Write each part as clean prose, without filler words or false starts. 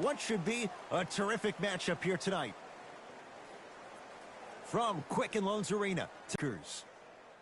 what should be a terrific matchup here tonight. From Quicken Loans Arena, Lakers.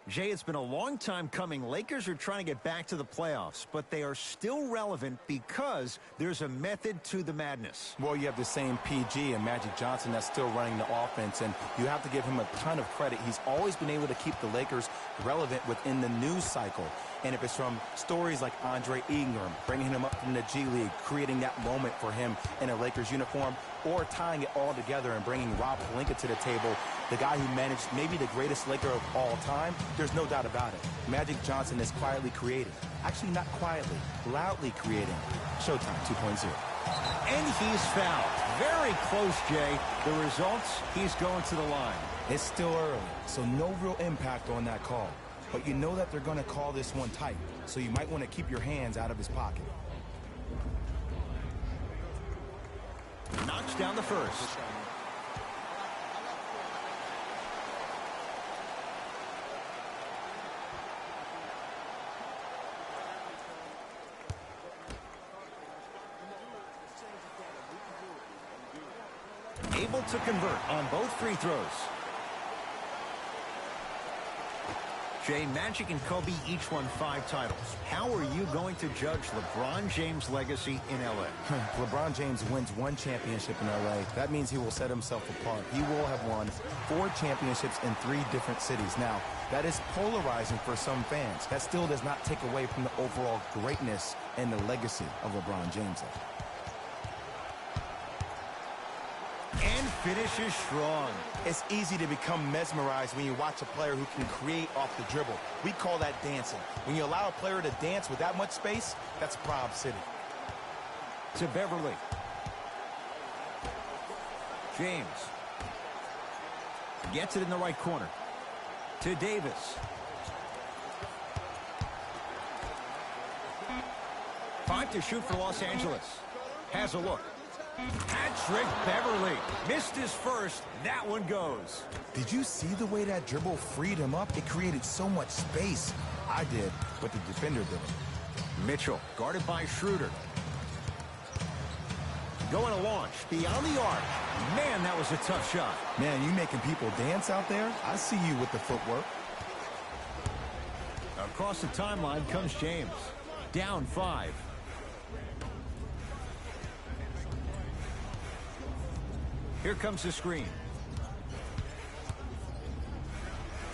Jay, it's been a long time coming. Lakers are trying to get back to the playoffs, but they are still relevant because there's a method to the madness. Well, you have the same PG and Magic Johnson that's still running the offense, and you have to give him a ton of credit. He's always been able to keep the Lakers relevant within the news cycle. And if it's from stories like Andre Ingram, bringing him up from the G League, creating that moment for him in a Lakers uniform, or tying it all together and bringing Rob Pelinka to the table, the guy who managed maybe the greatest Laker of all time, there's no doubt about it. Magic Johnson is quietly creating. Actually, not quietly, loudly creating. Showtime 2.0. And he's fouled. Very close, Jay. The results, he's going to the line. It's still early, so no real impact on that call. But you know that they're going to call this one tight, so you might want to keep your hands out of his pocket. Knocks down the first. Able to convert on both free throws. Jay, Magic and Kobe each won 5 titles. How are you going to judge LeBron James' legacy in L.A.? LeBron James wins 1 championship in L.A. That means he will set himself apart. He will have won 4 championships in 3 different cities. Now, that is polarizing for some fans. That still does not take away from the overall greatness and the legacy of LeBron James. And finishes strong. It's easy to become mesmerized when you watch a player who can create off the dribble. We call that dancing. When you allow a player to dance with that much space, that's Prob City. To Beverly. James. Gets it in the right corner. To Davis. 5 to shoot for Los Angeles. Has a look. Patrick Beverly missed his first. That one goes. Did you see the way that dribble freed him up? It created so much space. I did, but the defender didn't. Mitchell guarded by Schroeder. Going to launch beyond the arc. Man, that was a tough shot. Man, you making people dance out there? I see you with the footwork. Across the timeline comes James. Down 5. Here comes the screen.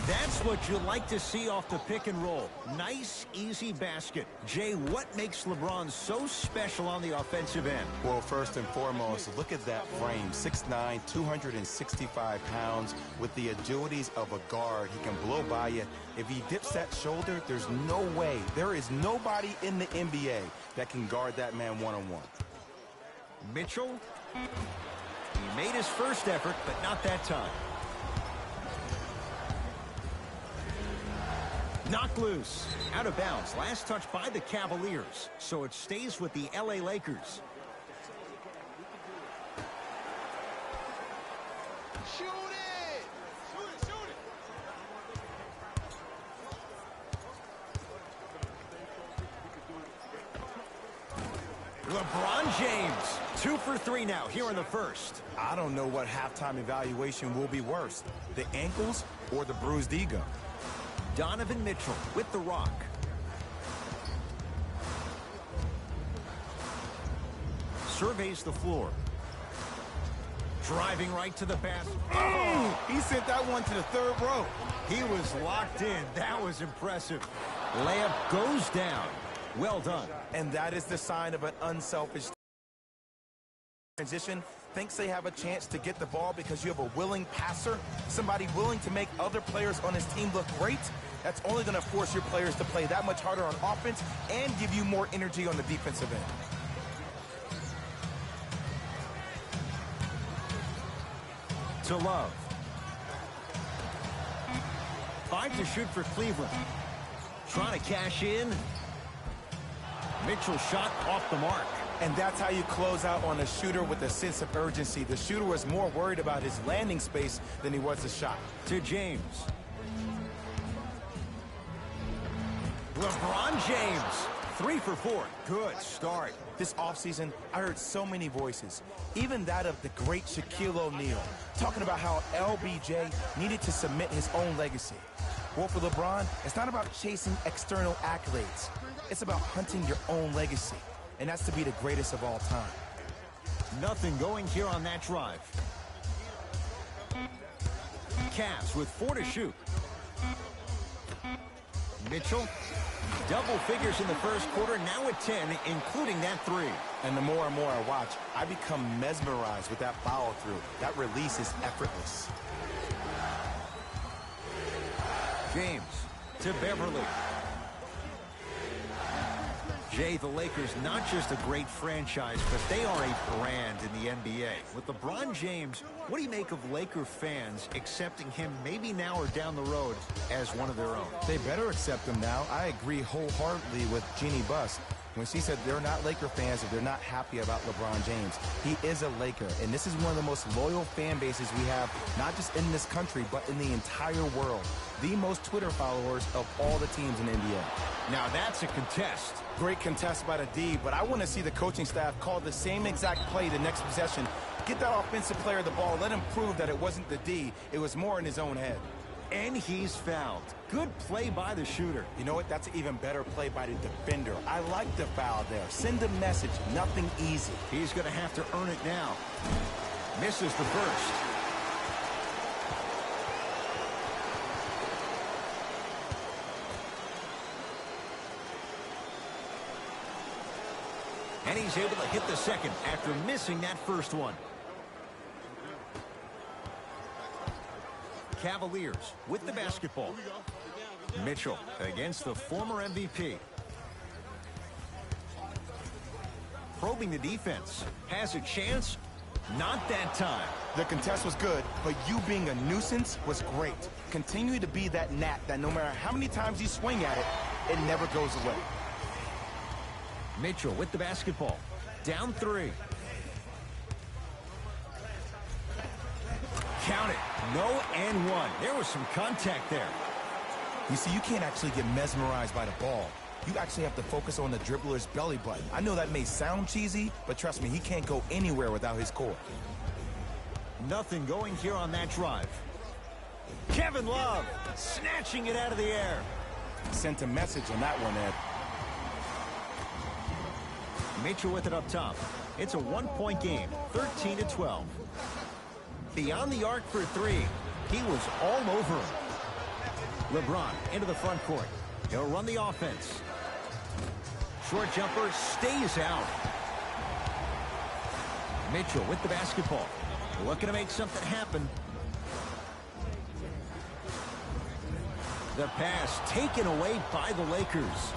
That's what you like to see off the pick and roll. Nice, easy basket. Jay, what makes LeBron so special on the offensive end? Well, first and foremost, look at that frame. 6'9", 265 pounds with the agilities of a guard. He can blow by you. If he dips that shoulder, there's no way. There is nobody in the NBA that can guard that man one-on-one. Mitchell. He made his first effort, but not that time. Knocked loose. Out of bounds. Last touch by the Cavaliers. So it stays with the L.A. Lakers. Shoot it! Shoot it, shoot it! LeBron James. 2 for 3 now here in the first. I don't know what halftime evaluation will be worse, the ankles or the bruised ego. Donovan Mitchell with the rock. Surveys the floor. Driving right to the basket. Oh! He sent that one to the 3rd row. He was locked in. That was impressive. Layup goes down. Well done. And that is the sign of an unselfish transition. Thinks they have a chance to get the ball because you have a willing passer, somebody willing to make other players on his team look great. That's only going to force your players to play that much harder on offense and give you more energy on the defensive end. To Love. 5 to shoot for Cleveland. Trying to cash in. Mitchell shot off the mark. And that's how you close out on a shooter with a sense of urgency. The shooter was more worried about his landing space than he was the shot. To James. LeBron James 3 for 4. Good start. This offseason, I heard so many voices, even that of the great Shaquille O'Neal, talking about how LBJ needed to submit his own legacy. Well, for LeBron, it's not about chasing external accolades. It's about hunting your own legacy, and that's to be the greatest of all time. Nothing going here on that drive. Cavs with 4 to shoot. Mitchell, double figures in the first quarter, now at 10, including that 3. And the more and more I watch, I become mesmerized with that follow-through. That release is effortless. James to Beverly. Jay, the Lakers, not just a great franchise, but they are a brand in the NBA. With LeBron James, what do you make of Laker fans accepting him maybe now or down the road as one of their own? They better accept him now. I agree wholeheartedly with Jeannie Buss when she said they're not Laker fans if they're not happy about LeBron James. He is a Laker, and this is one of the most loyal fan bases we have, not just in this country, but in the entire world. The most Twitter followers of all the teams in the NBA. Now that's a contest. Great contest by the D, but I want to see the coaching staff call the same exact play the next possession. Get that offensive player the ball. Let him prove that it wasn't the D. It was more in his own head. And he's fouled. Good play by the shooter. You know what? That's an even better play by the defender. I like the foul there. Send a message. Nothing easy. He's going to have to earn it now. Misses the first. And he's able to hit the second after missing that first one. Cavaliers with the basketball. Mitchell against the former MVP. Probing the defense. Has a chance. Not that time. The contest was good, but you being a nuisance was great. Continue to be that gnat that no matter how many times you swing at it, it never goes away. Mitchell with the basketball. Down 3. Count it. No and 1. There was some contact there. You see, you can't actually get mesmerized by the ball. You actually have to focus on the dribbler's belly button. I know that may sound cheesy, but trust me, he can't go anywhere without his core. Nothing going here on that drive. Kevin Love snatching it out of the air. Sent a message on that one, Ed. Mitchell with it up top. It's a 1-point game, 13-12. Beyond the arc for 3. He was all over him. LeBron into the front court. He'll run the offense. Short jumper stays out. Mitchell with the basketball. Looking to make something happen. The pass taken away by the Lakers.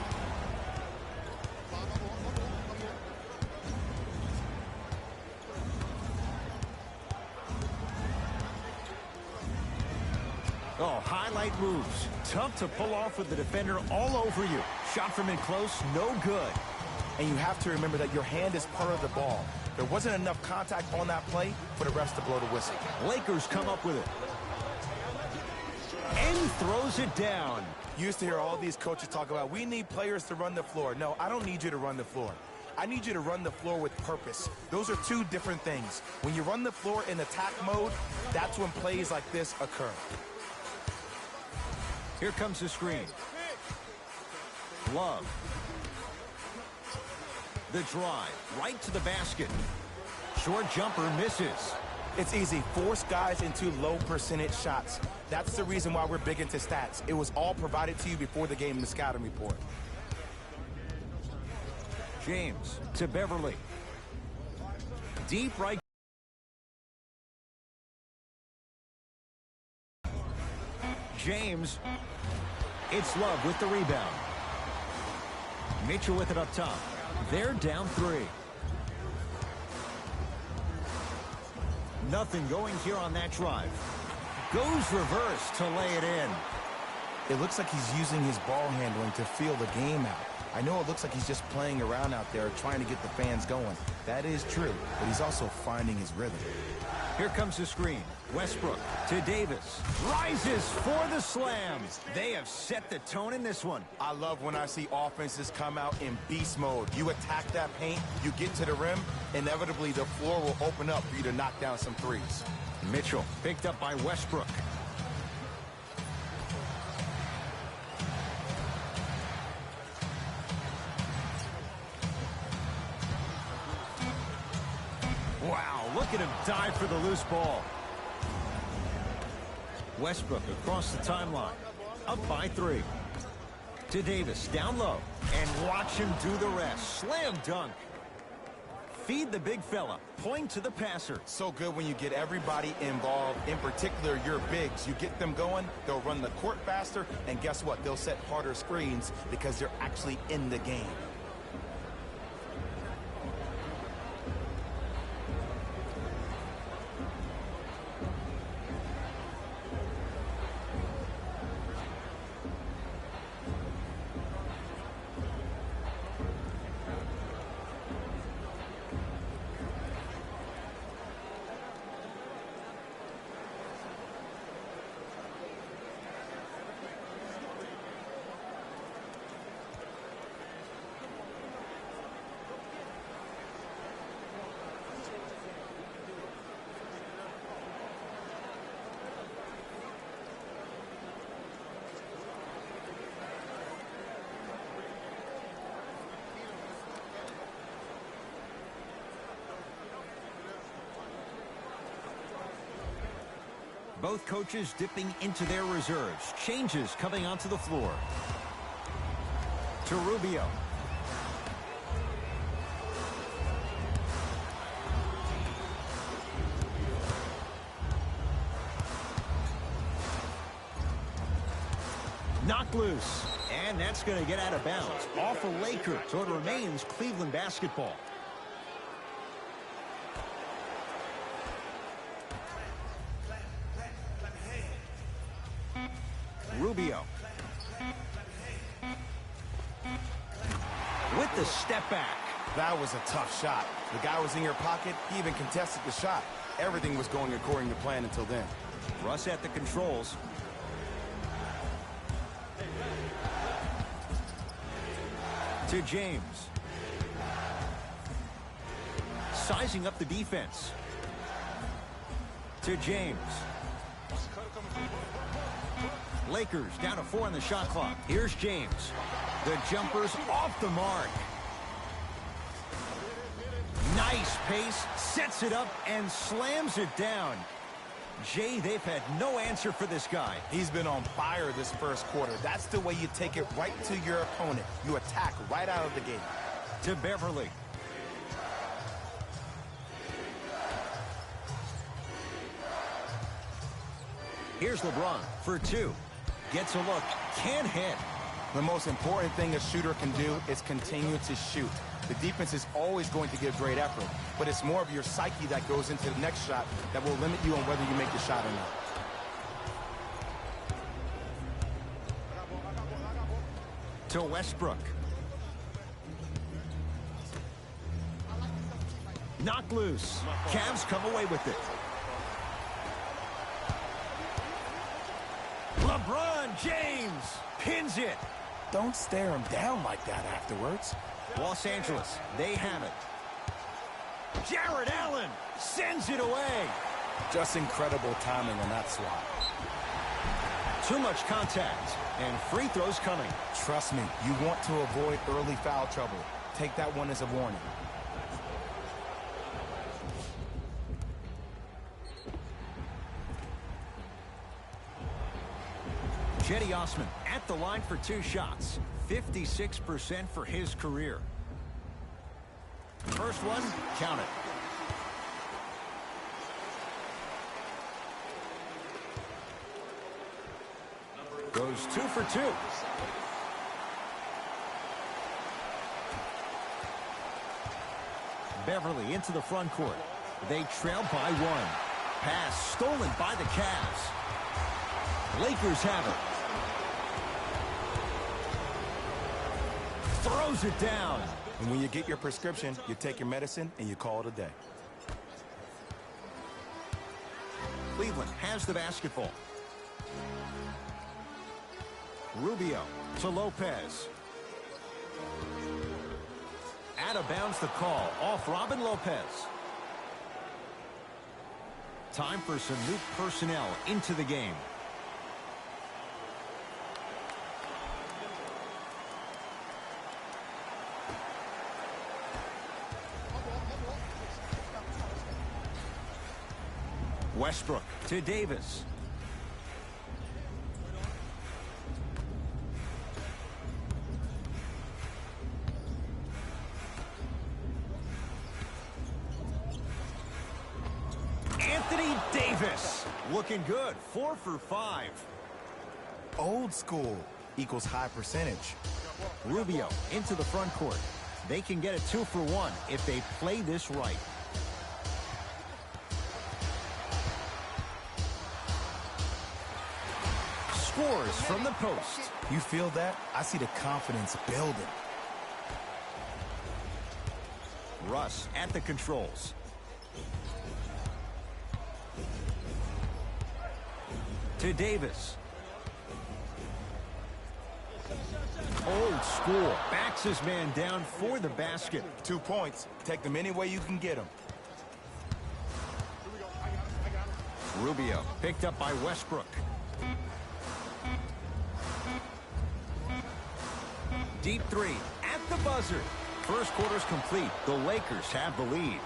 Oh, highlight moves. Tough to pull off with the defender all over you. Shot from in close, no good. And you have to remember that your hand is part of the ball. There wasn't enough contact on that play for the refs to blow the whistle. Lakers come up with it. And throws it down. You used to hear all these coaches talk about, we need players to run the floor. No, I don't need you to run the floor. I need you to run the floor with purpose. Those are two different things. When you run the floor in attack mode, that's when plays like this occur. Here comes the screen. Love. The drive, right to the basket. Short jumper misses. It's easy. Force guys into low percentage shots. That's the reason why we're big into stats. It was all provided to you before the game in the scouting report. James to Beverly. Deep right. James. It's Love with the rebound. Mitchell with it up top. They're down 3. Nothing going here on that drive. Goes reverse to lay it in. It looks like he's using his ball handling to feel the game out. I know it looks like he's just playing around out there trying to get the fans going. That is true, but he's also finding his rhythm. Here comes the screen. Westbrook to Davis. Rises for the slam. They have set the tone in this one. I love when I see offenses come out in beast mode. You attack that paint, you get to the rim, inevitably the floor will open up for you to knock down some threes. Mitchell picked up by Westbrook. Wow, look at him dive for the loose ball. Westbrook across the timeline. Up by 3. To Davis, down low. And watch him do the rest. Slam dunk. Feed the big fella. Point to the passer. So good when you get everybody involved, in particular your bigs. You get them going, they'll run the court faster, and guess what? They'll set harder screens because they're actually in the game. Both coaches dipping into their reserves. Changes coming onto the floor. To Rubio. Knocked loose. And that's going to get out of bounds. Off a Laker. So it remains Cleveland basketball. Rubio. With the step back. That was a tough shot. The guy was in your pocket. He even contested the shot. Everything was going according to plan until then. Russ at the controls. To James. Sizing up the defense. To James. Lakers down to 4 on the shot clock. Here's James. The jumper's off the mark. Nice pace, sets it up, and slams it down. Jay, they've had no answer for this guy. He's been on fire this first quarter. That's the way you take it right to your opponent. You attack right out of the gate. To Beverly. Here's LeBron for 2. Gets a look. Can't hit. The most important thing a shooter can do is continue to shoot. The defense is always going to give great effort, but it's more of your psyche that goes into the next shot that will limit you on whether you make the shot or not. To Westbrook. Knocked loose. Cavs come away with it. LeBron James pins it. Don't stare him down like that afterwards. Los Angeles, they have it. Jared Allen sends it away. Just incredible timing on that swat. Too much contact, and free throws coming. Trust me, you want to avoid early foul trouble. Take that one as a warning. Cedi Osman at the line for 2 shots. 56% for his career. First one, count it. Goes 2 for 2. Beverly into the front court. They trail by 1. Pass stolen by the Cavs. Lakers have it. Throws it down. And when you get your prescription, you take your medicine and you call it a day. Cleveland has the basketball. Rubio to Lopez. Out of bounds the call. Off Robin Lopez. Time for some new personnel into the game. Westbrook to Davis. Anthony Davis looking good. 4 for 5. Old school equals high percentage. Rubio into the front court. They can get a 2 for 1 if they play this right. Scores from the post. You feel that? I see the confidence building. Russ at the controls. To Davis. Old school. Backs his man down for the basket. 2 points. Take them any way you can get them. Rubio picked up by Westbrook. Deep three at the buzzer. First quarter's complete. The Lakers have the lead.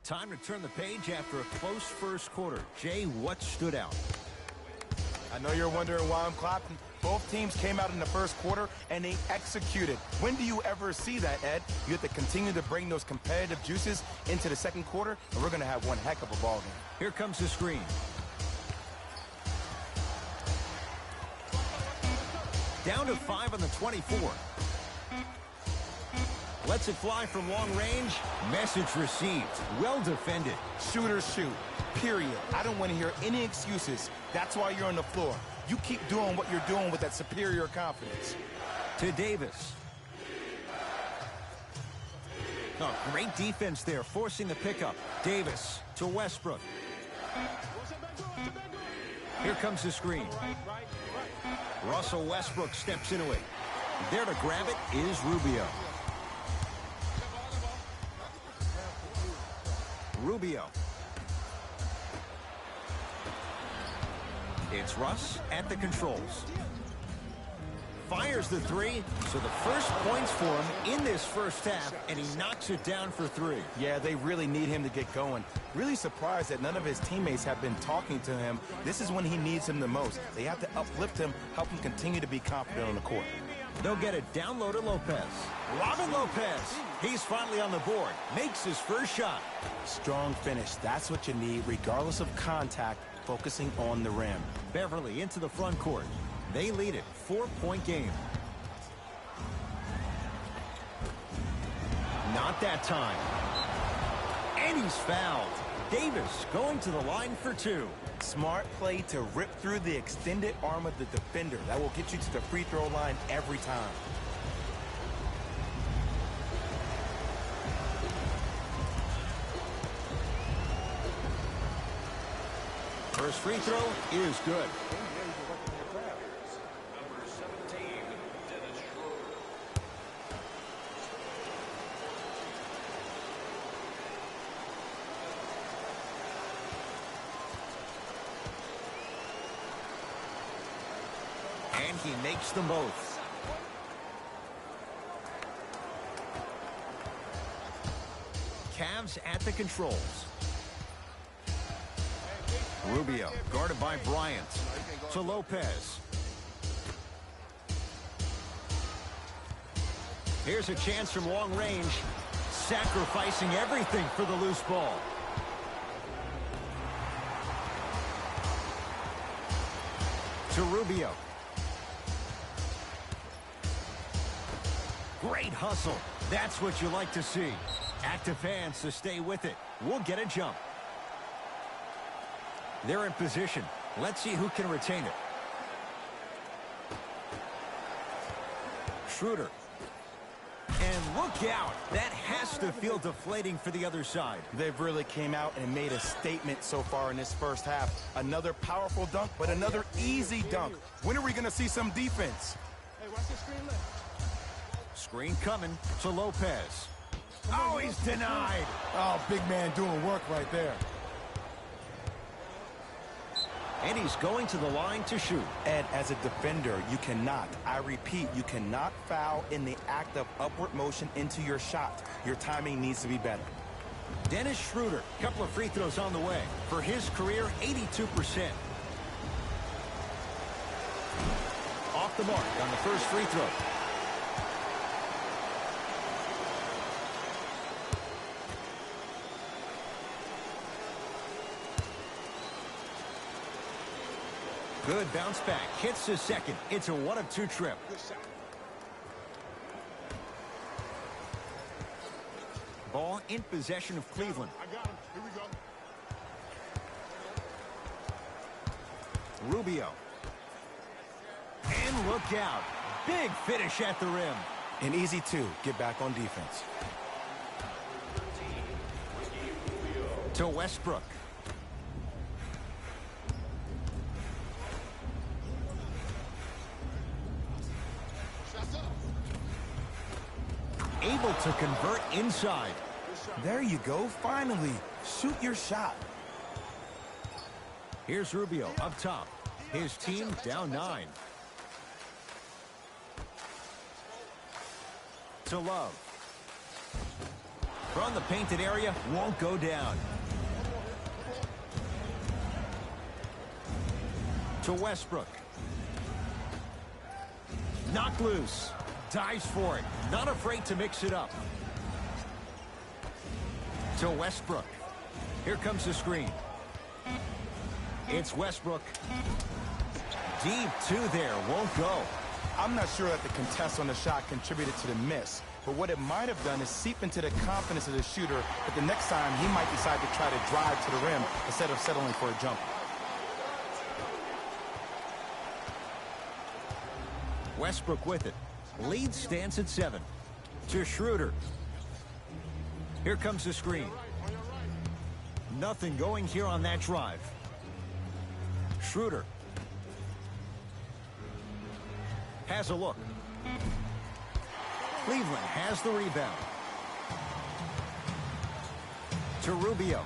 Time to turn the page after a close first quarter. Jay, what stood out? I know you're wondering why I'm clapping. Both teams came out in the first quarter and they executed. When do you ever see that, Ed? You have to continue to bring those competitive juices into the second quarter, and we're going to have one heck of a ball game. Here comes the screen. Down to 5 on the 24. Lets it fly from long range. Message received. Well defended. Shooters shoot, period. I don't want to hear any excuses. That's why you're on the floor. You keep doing what you're doing with that superior confidence. To Davis. Oh, great defense there, forcing the pickup. Davis to Westbrook. Here comes the screen. Russell Westbrook steps into it. There to grab it is Rubio. Rubio. It's Russ at the controls. Fires the three, so the first points for him in this first half, and he knocks it down for 3. Yeah, they really need him to get going. Really surprised that none of his teammates have been talking to him. This is when he needs him the most. They have to uplift him, help him continue to be confident on the court. They'll get it down low to Lopez. Robin Lopez. He's finally on the board. Makes his first shot. Strong finish. That's what you need, regardless of contact, focusing on the rim. Beverly into the front court. They lead it. 4-point game. Not that time. And he's fouled. Davis going to the line for 2. Smart play to rip through the extended arm of the defender. That will get you to the free throw line every time. First free throw is good. And he makes them both. Cavs at the controls. Rubio guarded by Bryant. To Lopez. Here's a chance from long range. Sacrificing everything for the loose ball. To Rubio. Great hustle. That's what you like to see. Active hands to stay with it. We'll get a jump. They're in position. Let's see who can retain it. Schroeder. And look out. That has to feel deflating for the other side. They've really came out and made a statement so far in this first half. Another powerful dunk, but another easy dunk. When are we going to see some defense? Hey, watch the screen left. Screen coming to Lopez. Oh, he's denied. Oh, big man doing work right there. And he's going to the line to shoot. Ed, as a defender, you cannot, I repeat, you cannot foul in the act of upward motion into your shot. Your timing needs to be better. Dennis Schroeder, couple of free throws on the way. For his career, 82%. Off the mark on the first free throw. Good bounce back. Hits the second. It's a 1-of-2 trip. Ball in possession of Cleveland. I got him. Here we go. Rubio. And look out. Big finish at the rim. An easy two. Get back on defense. To Westbrook. Able to convert inside. There you go. Finally, shoot your shot. Here's Rubio up top. His team down 9. To Love. From the painted area, won't go down. To Westbrook. Knocked loose. Dives for it. Not afraid to mix it up. To Westbrook. Here comes the screen. It's Westbrook. Deep 2 there. Won't go. I'm not sure that the contest on the shot contributed to the miss, but what it might have done is seep into the confidence of the shooter, but the next time he might decide to try to drive to the rim instead of settling for a jump. Westbrook with it. Lead stands at 7. To Schroeder. Here comes the screen. Nothing going here on that drive. Schroeder. Has a look. Cleveland has the rebound. To Rubio.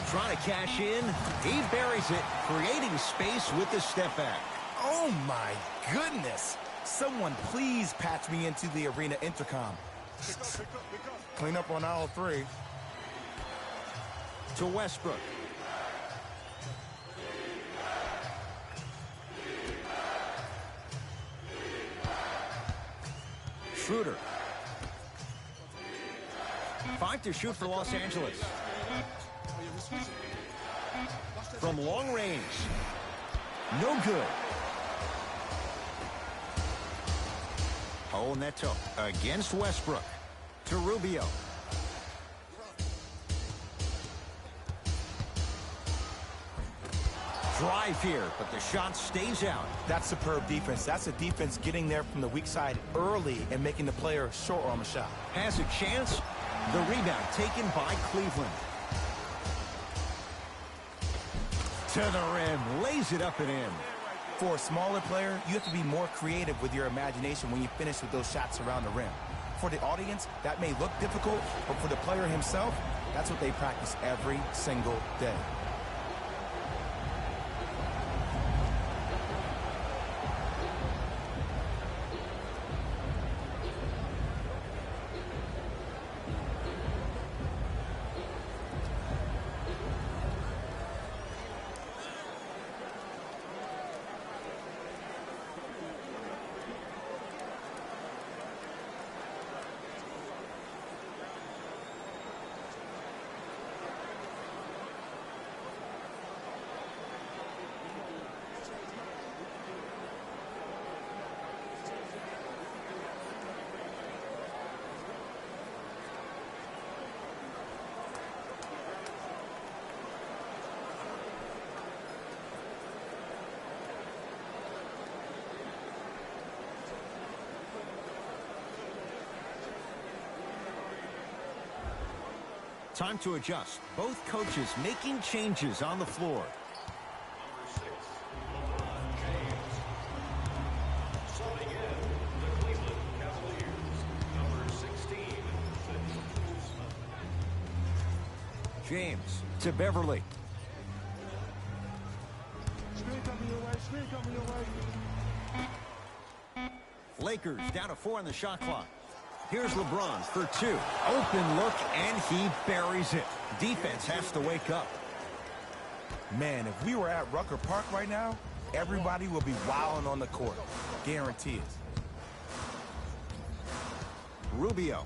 Trying to cash in. He buries it, creating space with the step back. Oh my goodness. Someone please patch me into the arena intercom. Pick up. Clean up on aisle 3. To Westbrook. Schroeder. 5 to shoot for Los Angeles. From long range. No good. Oh, and that took against Westbrook. To Rubio. Drive here, but the shot stays out. That's superb defense. That's a defense getting there from the weak side early and making the player short arm a shot. Has a chance. The rebound taken by Cleveland. To the rim. Lays it up and in. For a smaller player, you have to be more creative with your imagination when you finish with those shots around the rim. For the audience, that may look difficult, but for the player himself, that's what they practice every single day. Time to adjust. Both coaches making changes on the floor. James to Beverly. Screen coming your way. Screen coming your way. Lakers down to 4 on the shot clock. Here's LeBron for 2. Open look, and he buries it. Defense has to wake up. Man, if we were at Rucker Park right now, everybody will be wilding on the court. Guarantee it. Rubio.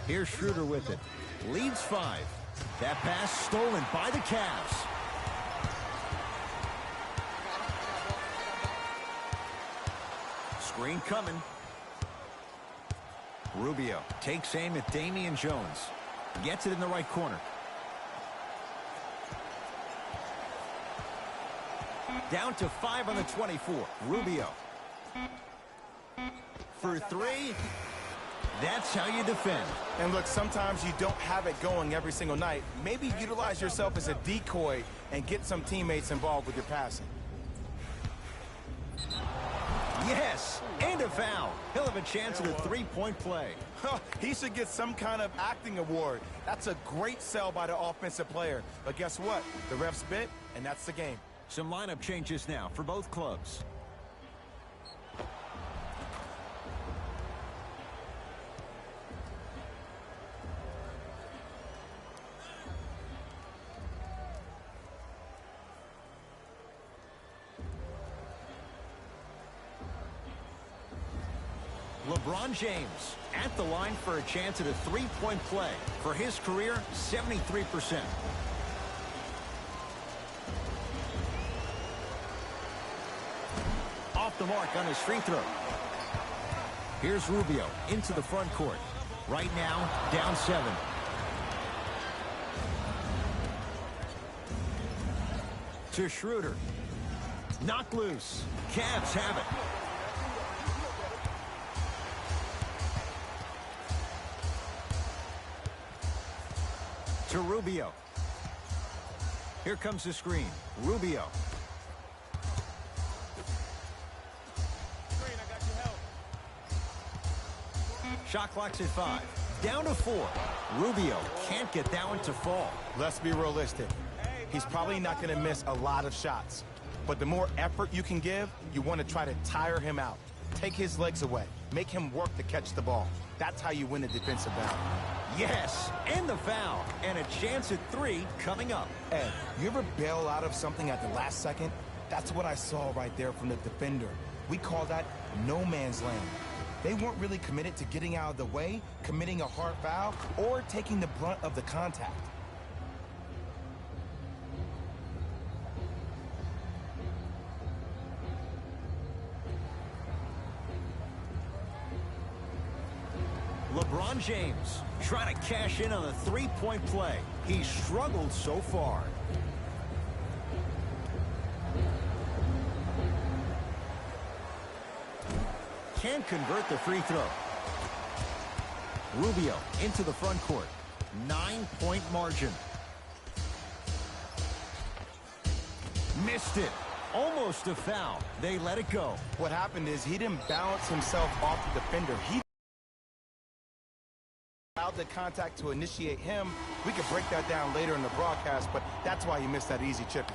Here's Schroeder with it. Leads 5. That pass stolen by the Cavs. Screen coming. Rubio takes aim at Damian Jones. Gets it in the right corner. Down to 5 on the 24. Rubio. For 3. That's how you defend. And look, sometimes you don't have it going every single night. Maybe utilize yourself as a decoy and get some teammates involved with your passing. Yes, and a foul. He'll have a chance at a 3-point play. He should get some kind of acting award. That's a great sell by the offensive player. But guess what? The refs bit, and that's the game. Some lineup changes now for both clubs. LeBron James at the line for a chance at a 3-point play. For his career, 73%. Off the mark on his free throw. Here's Rubio into the front court. Right now, down 7. To Schroeder. Knocked loose. Cavs have it. To Rubio. Here comes the screen. Rubio. Screen, I got your help. Shot clock's at 5. Down to 4. Rubio can't get that one to fall. Let's be realistic. He's probably not going to miss a lot of shots. But the more effort you can give, you want to try to tire him out. Take his legs away. Make him work to catch the ball. That's how you win a defensive battle. Yes, and the foul. And a chance at 3 coming up. Ed, you ever bail out of something at the last second? That's what I saw right there from the defender. We call that no man's land. They weren't really committed to getting out of the way, committing a hard foul, or taking the brunt of the contact. LeBron James trying to cash in on a 3-point play. He's struggled so far. Can't convert the free throw. Rubio into the front court. 9-point margin. Missed it. Almost a foul. They let it go. What happened is he didn't balance himself off the defender. He allowed the contact to initiate him. We could break that down later in the broadcast, but that's why he missed that easy chip.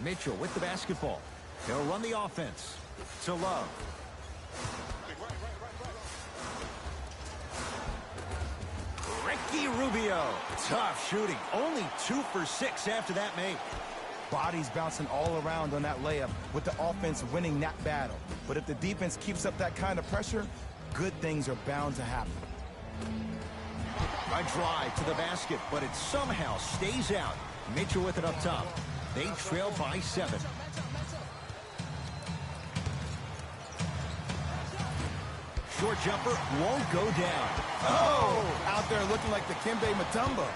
Mitchell with the basketball. He'll run the offense. To Love. Ricky Rubio. Tough shooting. Only 2 for 6 after that make. Bodies bouncing all around on that layup with the offense winning that battle. But if the defense keeps up that kind of pressure, good things are bound to happen. A drive to the basket, but it somehow stays out. Mitchell with it up top. They trail by 7. short jumper won't go down. Oh! Out there looking like the Kimbe Mutombo.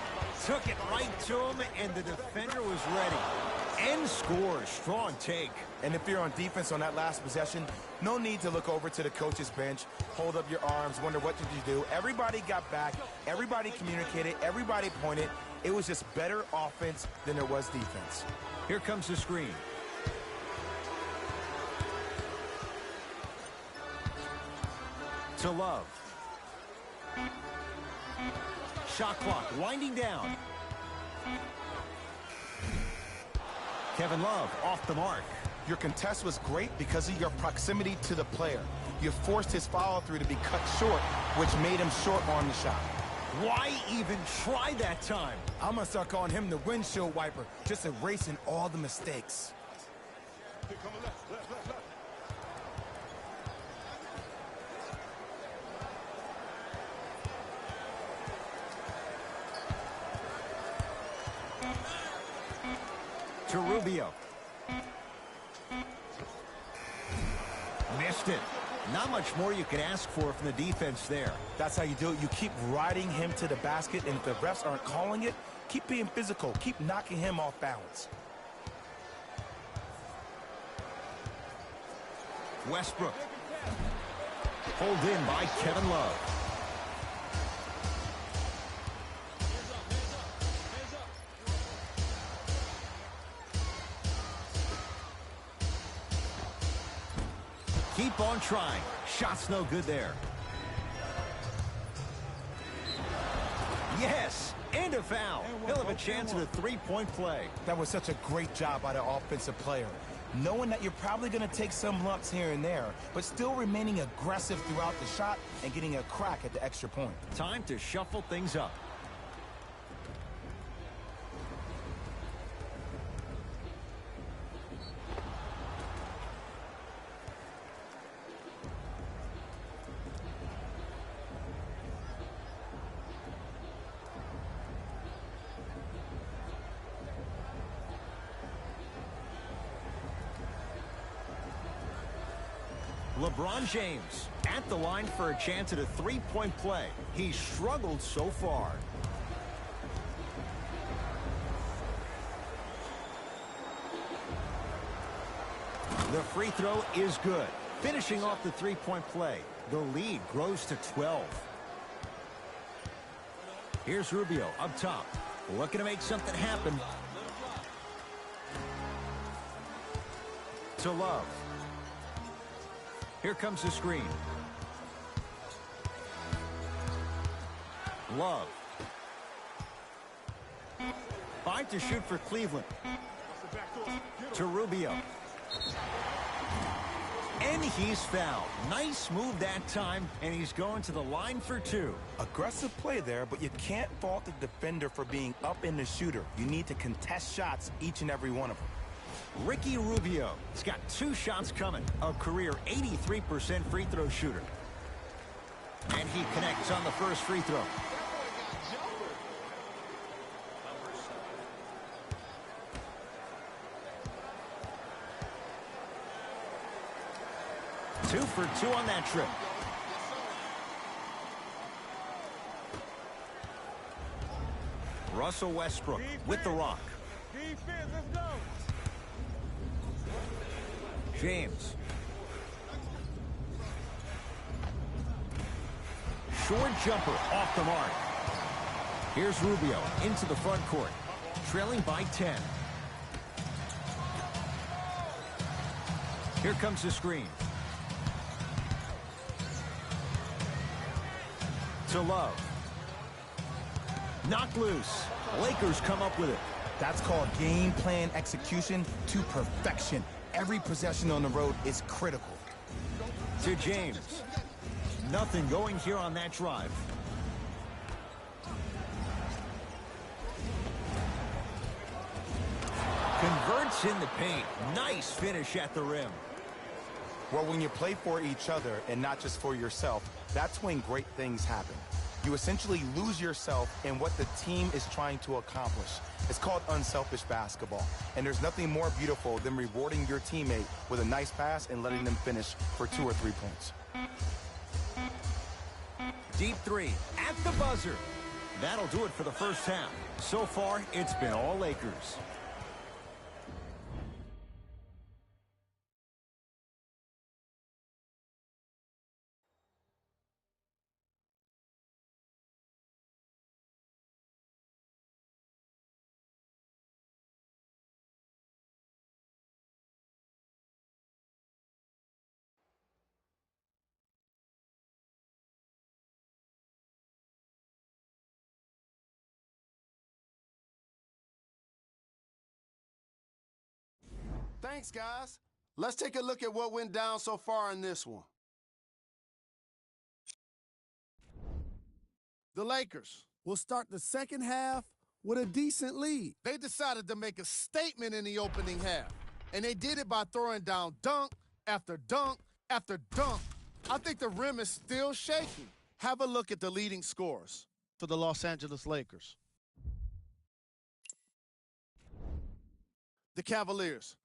Took it right to him, and the defender was ready. End score, strong take. And if you're on defense on that last possession, no need to look over to the coach's bench, hold up your arms, wonder what did you do. Everybody got back, everybody communicated, everybody pointed. It was just better offense than there was defense. Here comes the screen. To Love. Shot clock winding down. Kevin Love off the mark. Your contest was great because of your proximity to the player. You forced his follow-through to be cut short, which made him short on the shot. Why even try that time? I'm going to start calling him the windshield wiper, just erasing all the mistakes. To Rubio. Missed it. Not much more you can ask for from the defense there. That's how you do it. You keep riding him to the basket, and if the refs aren't calling it, keep being physical. Keep knocking him off balance. Westbrook. Pulled in by Kevin Love. Keep on trying. Shot's no good there. Yes, and a foul. He'll have a chance at a three-point play. That was such a great job by the offensive player. Knowing that you're probably going to take some lumps here and there, but still remaining aggressive throughout the shot and getting a crack at the extra point. Time to shuffle things up. LeBron James at the line for a chance at a three-point play. He's struggled so far. The free throw is good. Finishing off the three-point play. The lead grows to 12. Here's Rubio up top. Looking to make something happen. To Love. Here comes the screen. Love. 5 to shoot for Cleveland. To Rubio. And he's fouled. Nice move that time, and he's going to the line for two. Aggressive play there, but you can't fault the defender for being up in the shooter. You need to contest shots, each and every one of them. Ricky Rubio. He's got 2 shots coming. A career 83% free throw shooter. And he connects on the first free throw. Two for 2 on that trip. Russell Westbrook with the rock. Defense, let's go. James. Short jumper off the mark. Here's Rubio into the front court. Trailing by 10. Here comes the screen. To Love. Knocked loose. Lakers come up with it. That's called game plan execution to perfection. Every possession on the road is critical. To James. Nothing going here on that drive. Converts in the paint. Nice finish at the rim. Well, when you play for each other and not just for yourself, that's when great things happen. You essentially lose yourself in what the team is trying to accomplish. It's called unselfish basketball. And there's nothing more beautiful than rewarding your teammate with a nice pass and letting them finish for 2 or 3 points. Deep three at the buzzer. That'll do it for the first half. So far, it's been all Lakers. Thanks, guys. Let's take a look at what went down so far in this one. The Lakers will start the second half with a decent lead. They decided to make a statement in the opening half, and they did it by throwing down dunk after dunk after dunk. I think the rim is still shaking. Have a look at the leading scorers for the Los Angeles Lakers. The Cavaliers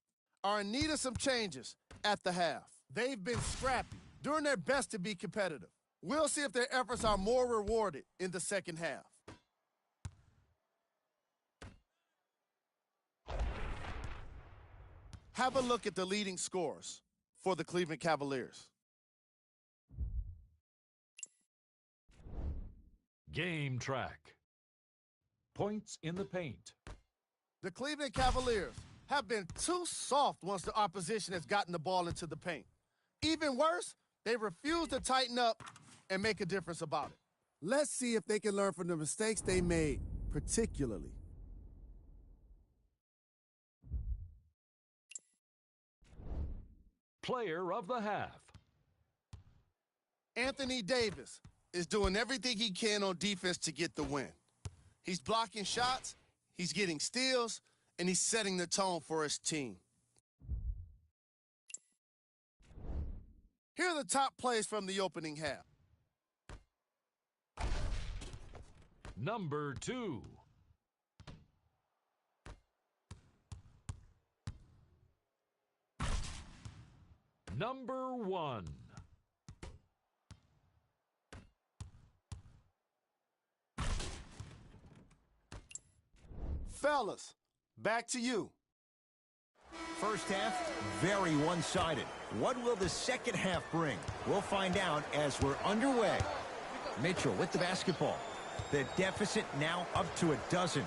are in need of some changes at the half. They've been scrappy, doing their best to be competitive. We'll see if their efforts are more rewarded in the second half. Have a look at the leading scorers for the Cleveland Cavaliers. Game track. Points in the paint. The Cleveland Cavaliers have been too soft once the opposition has gotten the ball into the paint. Even worse, they refuse to tighten up and make a difference about it. Let's see if they can learn from the mistakes they made, particularly. Player of the half. Anthony Davis is doing everything he can on defense to get the win. He's blocking shots, he's getting steals, and he's setting the tone for his team. Here are the top plays from the opening half. Number 2. Number 1. Fellas, back to you. First half, very one-sided. What will the second half bring? We'll find out as we're underway. Mitchell with the basketball. The deficit now up to a dozen.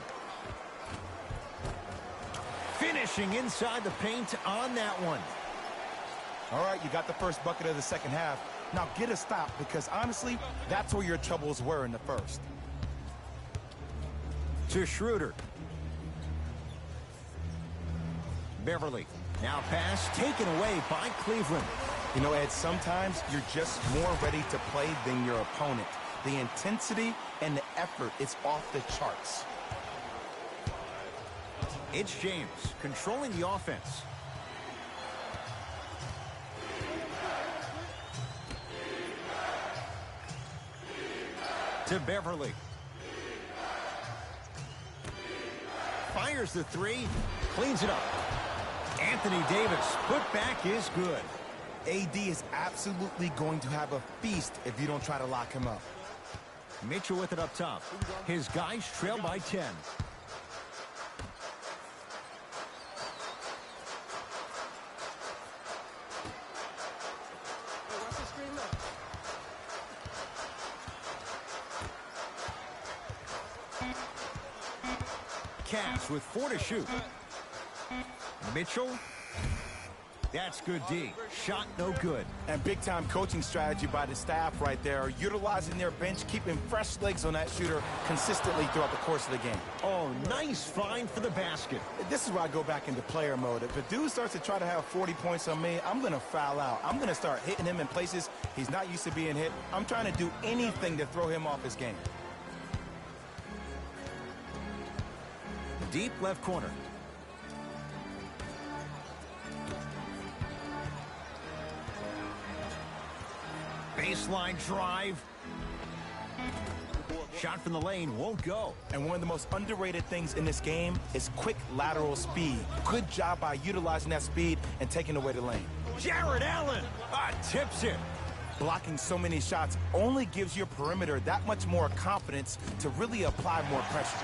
Finishing inside the paint on that one. All right, you got the first bucket of the second half. Now get a stop, because honestly, that's where your troubles were in the first. To Schroeder. Beverly. Now pass taken away by Cleveland. You know, Ed, sometimes you're just more ready to play than your opponent. The intensity and the effort is off the charts. It's James controlling the offense. To Beverly. Fires the three, cleans it up. Anthony Davis, put back is good. AD is absolutely going to have a feast if you don't try to lock him up. Mitchell with it up top. His guys trail by 10. Cavs with 4 to shoot. Mitchell. That's good D. Shot no good. And big-time coaching strategy by the staff right there, utilizing their bench, keeping fresh legs on that shooter consistently throughout the course of the game. Oh, nice find for the basket. This is where I go back into player mode. If a dude starts to try to have 40 points on me, I'm going to foul out. I'm going to start hitting him in places he's not used to being hit. I'm trying to do anything to throw him off his game. Deep left corner. Baseline drive. Shot from the lane won't go. And one of the most underrated things in this game is quick lateral speed. Good job by utilizing that speed and taking away the lane. Jared Allen tips it. Blocking so many shots only gives your perimeter that much more confidence to really apply more pressure.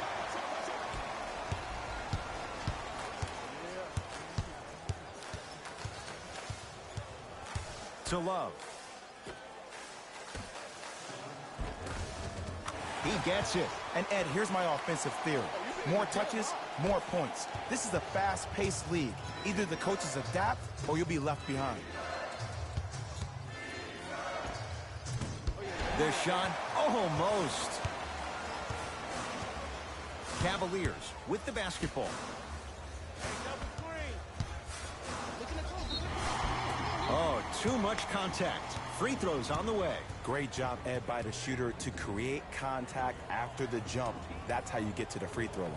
To Love. He gets it. And Ed, here's my offensive theory. More touches, more points. This is a fast-paced league. Either the coaches adapt or you'll be left behind. The shot, almost. Cavaliers with the basketball. Oh, too much contact. Free throws on the way. Great job, Ed, by the shooter to create contact after the jump. That's how you get to the free throw line.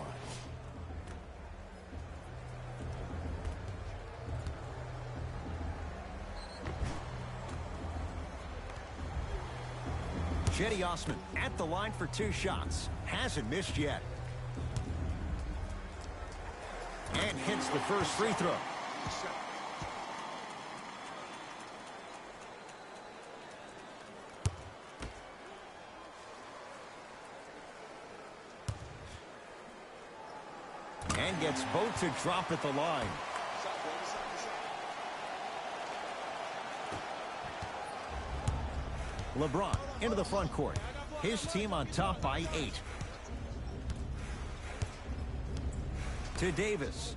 Cedi Osman at the line for 2 shots. Hasn't missed yet. And hits the first free throw. And gets both to drop at the line. LeBron into the front court. His team on top by 8. To Davis.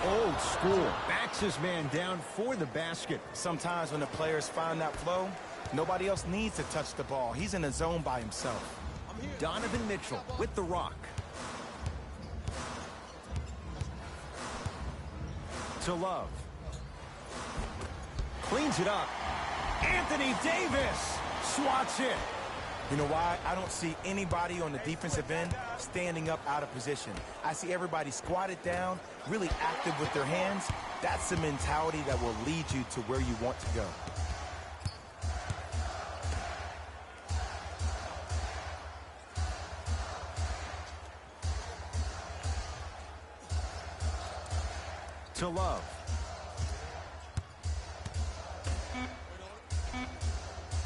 Old school. Backs his man down for the basket. Sometimes when the players find that flow, nobody else needs to touch the ball. He's in the zone by himself. Donovan Mitchell with the rock. To Love. Cleans it up. Anthony Davis swats it. You know why? I don't see anybody on the defensive end standing up out of position. I see everybody squatted down, really active with their hands. That's the mentality that will lead you to where you want to go. To Love.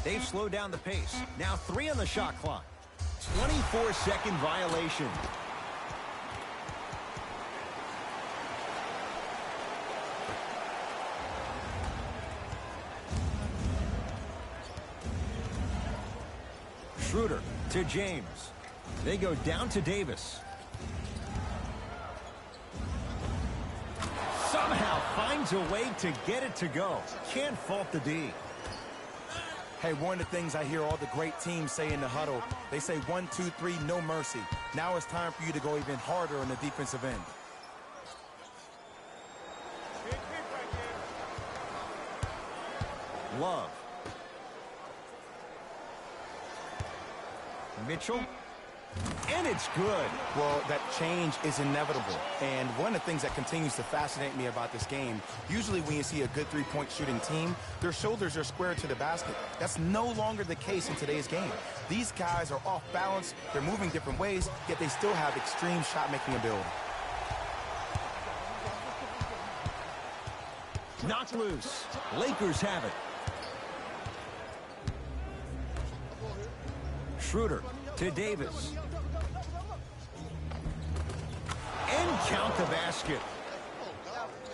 They've slowed down the pace. Now 3 on the shot clock. 24-second violation. Schroeder to James. They go down to Davis. Somehow finds a way to get it to go. Can't fault the D. Hey, one of the things I hear all the great teams say in the huddle, they say 1, 2, 3, no mercy. Now it's time for you to go even harder on the defensive end. Love. Mitchell. And it's good. Well, that change is inevitable. And one of the things that continues to fascinate me about this game, usually when you see a good three-point shooting team, their shoulders are squared to the basket. That's no longer the case in today's game. These guys are off balance, they're moving different ways, yet they still have extreme shot-making ability. Knocked loose. Lakers have it. Schroeder to Davis. And count the basket.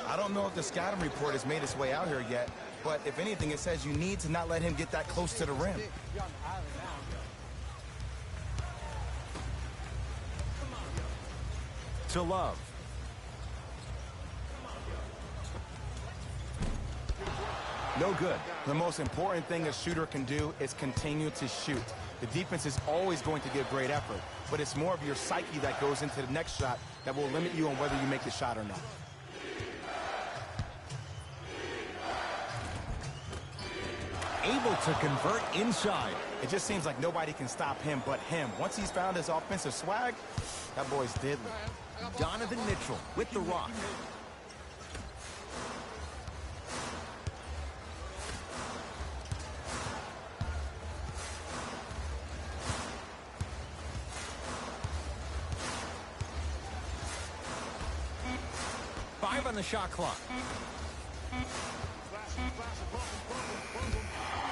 I don't know if the scouting report has made its way out here yet, but if anything, it says you need to not let him get that close to the rim. To Love. No good. The most important thing a shooter can do is continue to shoot. The defense is always going to give great effort, but it's more of your psyche that goes into the next shot that will limit you on whether you make the shot or not. Able to convert inside. It just seems like nobody can stop him but him. Once he's found his offensive swag, that boy's deadly. Donovan Mitchell with the rock. On the shot clock.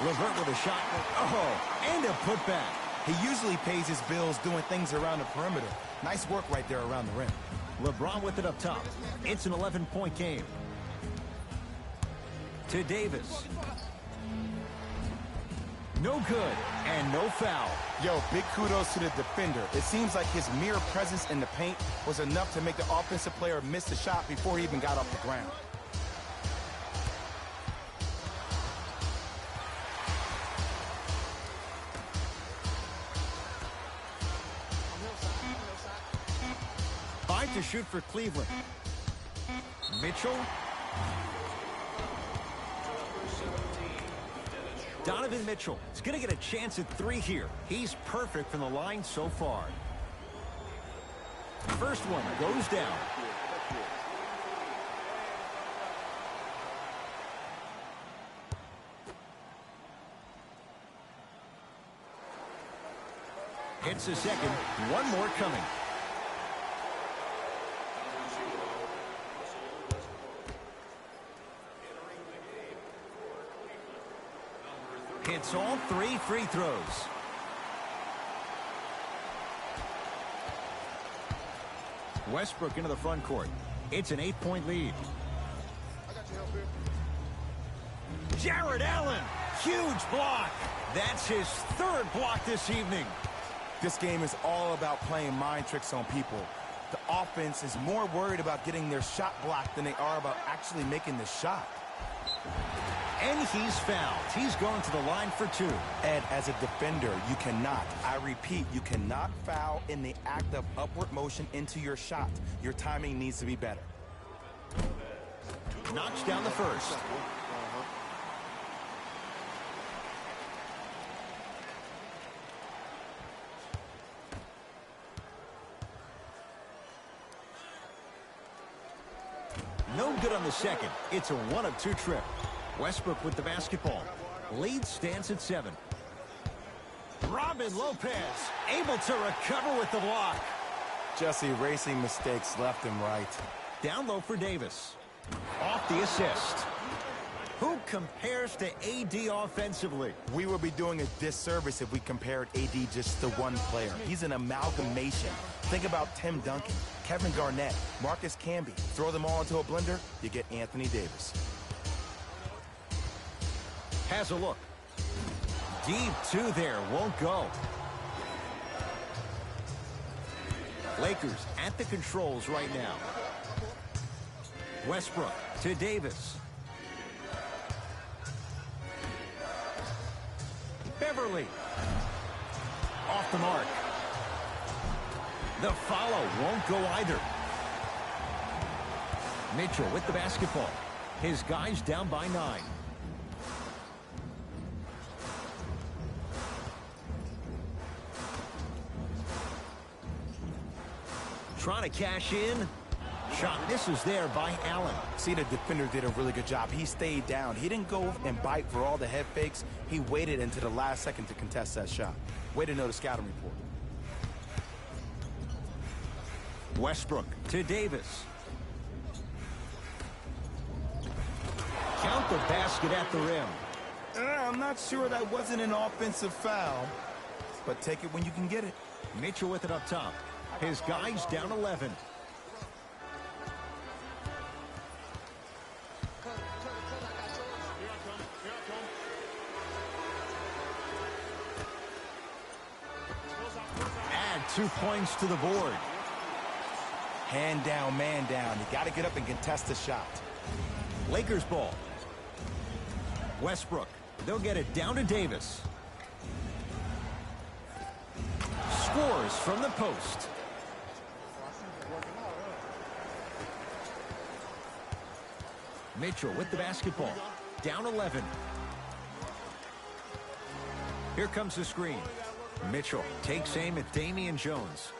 Levert with a shot. Oh, and a putback. He usually pays his bills doing things around the perimeter. Nice work right there around the rim. LeBron with it up top. It's an 11-point game. To Davis. No good, and no foul. Yo, big kudos to the defender. It seems like his mere presence in the paint was enough to make the offensive player miss the shot before he even got off the ground. Five to shoot for Cleveland. Mitchell. Donovan Mitchell is going to get a chance at three here. He's perfect from the line so far. First one goes down. Hits a second. One more coming. Hits all three free throws. Westbrook into the front court. It's an 8-point lead. Jared Allen, huge block. That's his third block this evening. This game is all about playing mind tricks on people. The offense is more worried about getting their shot blocked than they are about actually making the shot. And he's fouled. He's going to the line for two. Ed, as a defender, you cannot, I repeat, you cannot foul in the act of upward motion into your shot. Your timing needs to be better. Knocks down the first. No good on the second. It's a 1-of-2 trip. Westbrook with the basketball. Lead stands at 7. Robin Lopez able to recover with the block. Just erasing mistakes left and right. Down low for Davis. Off the assist. Who compares to AD offensively? We would be doing a disservice if we compared AD just to one player. He's an amalgamation. Think about Tim Duncan, Kevin Garnett, Marcus Camby. Throw them all into a blender, you get Anthony Davis. Has a look. Deep two there, won't go. Lakers at the controls right now. Westbrook to Davis. Beverly. Off the mark. The follow won't go either. Mitchell with the basketball. His guys down by 9. Trying to cash in. Shot misses there by Allen. See, the defender did a really good job. He stayed down. He didn't go and bite for all the head fakes. He waited until the last second to contest that shot. Way to know the scouting report. Westbrook to Davis. Count the basket at the rim. I'm not sure that wasn't an offensive foul, but take it when you can get it. Mitchell with it up top. His guys down 11. Add 2 points to the board. Hand down, man down. You got to get up and contest the shot. Lakers ball. Westbrook. They'll get it down to Davis. Scores from the post. Mitchell with the basketball. Down 11. Here comes the screen. Mitchell takes aim at Damian Jones.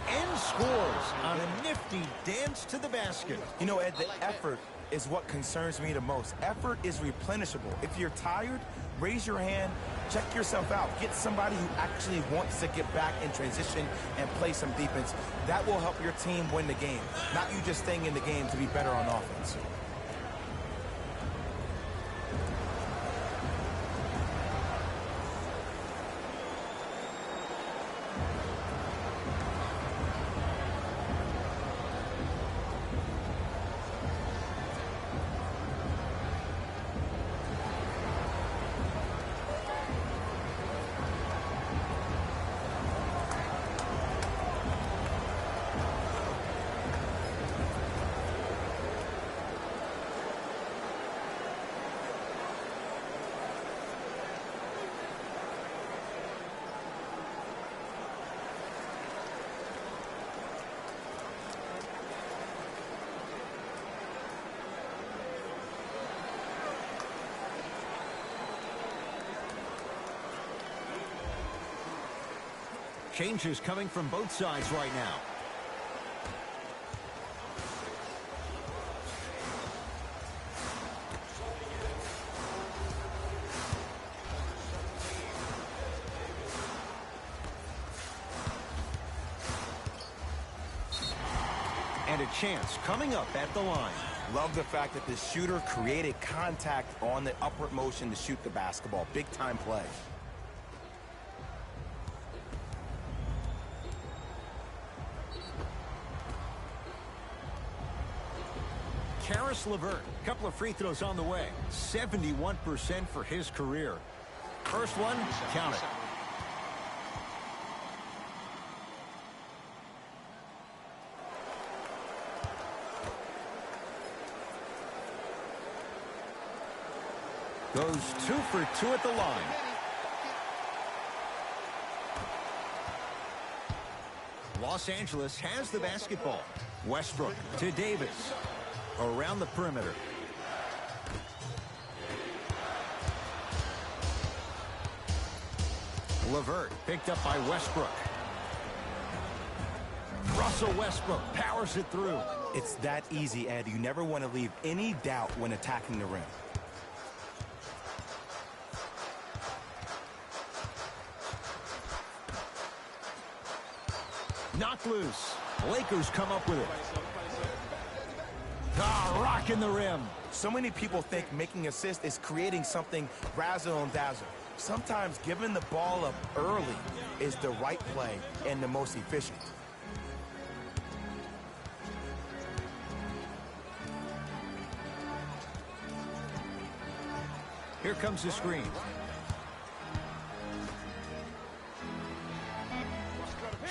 And scores on a nifty dance to the basket. You know, Ed, the effort is what concerns me the most. Effort is replenishable. If you're tired, raise your hand, check yourself out. Get somebody who actually wants to get back in transition and play some defense. That will help your team win the game, not you just staying in the game to be better on offense. Changes coming from both sides right now. And a chance coming up at the line. Love the fact that the shooter created contact on the upward motion to shoot the basketball. Big time play. Caris LeVert, a couple of free throws on the way. 71% for his career. First one, count it. Goes 2 for 2 at the line. Los Angeles has the basketball. Westbrook to Davis. Around the perimeter. LeVert picked up by Westbrook. Russell Westbrook powers it through. It's that easy, Ed. You never want to leave any doubt when attacking the rim. Knocked loose. Lakers come up with it. Rocking the rim. So many people think making assists is creating something razzle and dazzle. Sometimes giving the ball up early is the right play and the most efficient. Here comes the screen.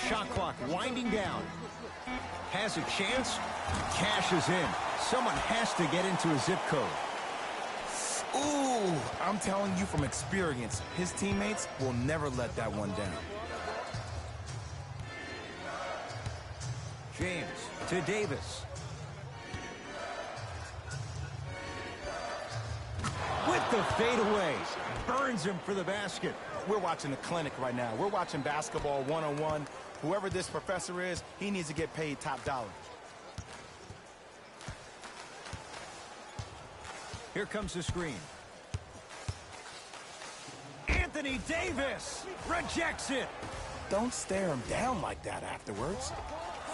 Shot clock winding down. Has a chance. Cashes in. Someone has to get into a zip code. Ooh, I'm telling you from experience, his teammates will never let that one down. James to Davis. With the fadeaway. Burns him for the basket. We're watching a clinic right now. We're watching basketball one-on-one. Whoever this professor is, he needs to get paid top dollar. Here comes the screen. Anthony Davis rejects it. Don't stare him down like that afterwards.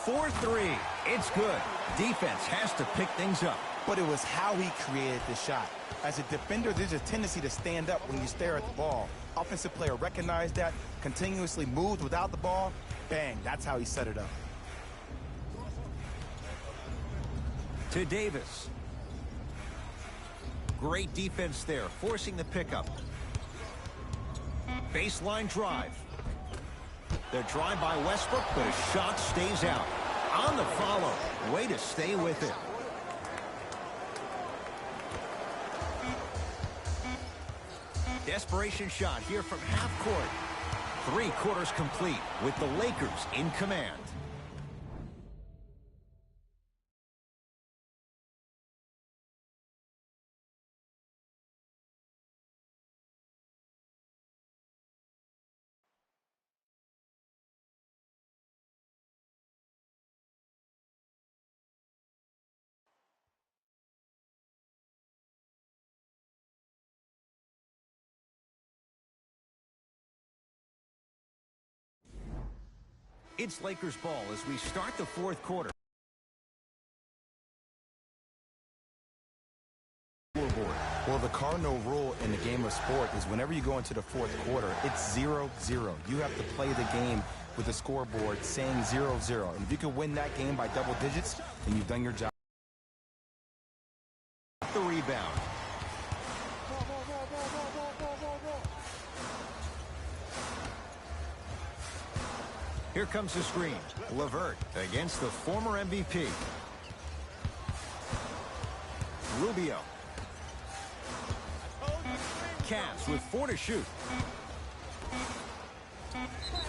4-3. It's good. Defense has to pick things up. But it was how he created the shot. As a defender, there's a tendency to stand up when you stare at the ball. Offensive player recognized that, continuously moved without the ball. Bang, that's how he set it up. To Davis. Great defense there, forcing the pickup. Baseline drive. The drive by Westbrook, but his shot stays out. On the follow. Way to stay with it. Desperation shot here from half court. 3 quarters complete with the Lakers in command. It's Lakers ball as we start the fourth quarter. Well, the cardinal rule in the game of sport is whenever you go into the fourth quarter, it's 0-0. You have to play the game with the scoreboard saying 0-0. And if you can win that game by double digits, then you've done your job. The rebound. Here comes the screen. LeVert against the former MVP. Rubio. Cavs with 4 to shoot.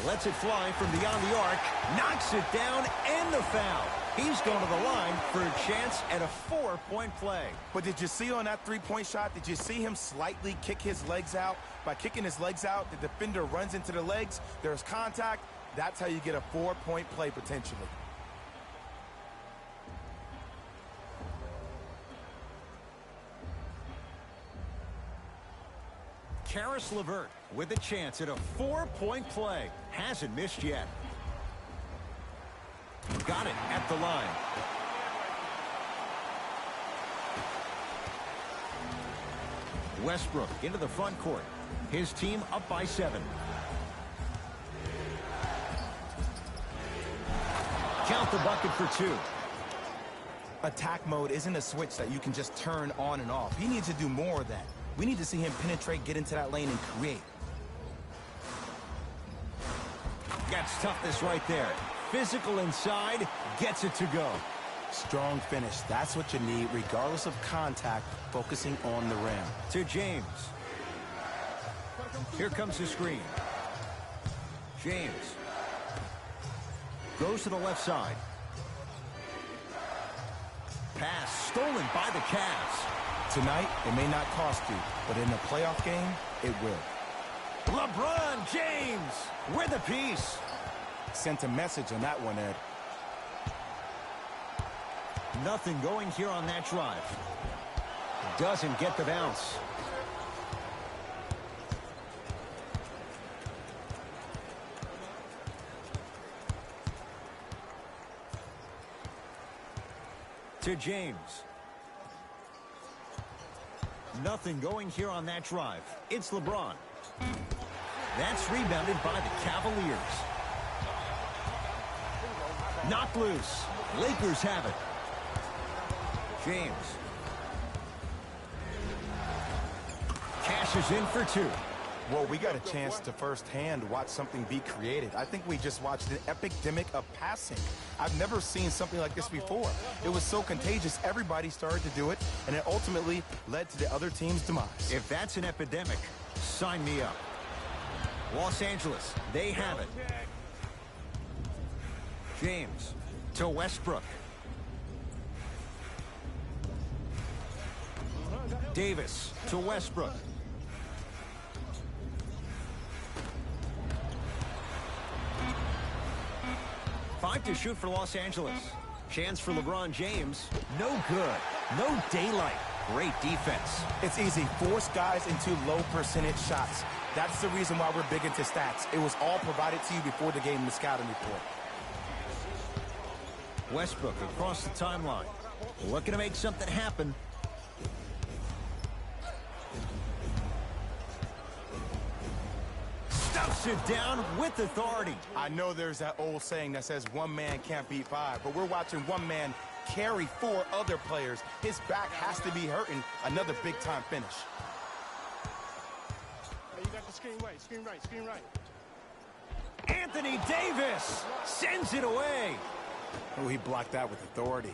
Lets it fly from beyond the arc. Knocks it down and the foul. He's going to the line for a chance at a 4-point play. But did you see on that three-point shot, did you see him slightly kick his legs out? By kicking his legs out, the defender runs into the legs. There's contact. That's how you get a 4-point play potentially. Caris LeVert with a chance at a 4-point play. Hasn't missed yet. Got it at the line. Westbrook into the front court. His team up by 7. Count the bucket for 2. Attack mode isn't a switch that you can just turn on and off. He needs to do more of that. We need to see him penetrate, get into that lane, and create. Got toughness right there. Physical inside, gets it to go. Strong finish. That's what you need, regardless of contact, focusing on the rim. To James. Here comes the screen. James. Goes to the left side. Pass stolen by the Cavs. Tonight, it may not cost you, but in a playoff game, it will. LeBron James with a piece. Sent a message on that one, Ed. Nothing going here on that drive. Doesn't get the bounce. To James. Nothing going here on that drive. It's LeBron. That's rebounded by the Cavaliers. Knocked loose. Lakers have it. James. Cashes in for 2. Well, we got a chance to firsthand watch something be created. I think we just watched an epidemic of passing. I've never seen something like this before. It was so contagious, everybody started to do it, and it ultimately led to the other team's demise. If that's an epidemic, sign me up. Los Angeles, they have it. James to Westbrook. Davis to Westbrook. Five to shoot for Los Angeles. Chance for LeBron James. No good. No daylight. Great defense. It's easy. Force guys into low percentage shots. That's the reason why we're big into stats. It was all provided to you before the game in the scouting report. Westbrook across the timeline. Looking to make something happen. Stuffs it down with authority. I know there's that old saying that says one man can't beat 5, but we're watching one man carry 4 other players. His back has to be hurting. Another big-time finish. Hey, you got the screen right, screen right, screen right. Anthony Davis sends it away. Oh, he blocked that with authority.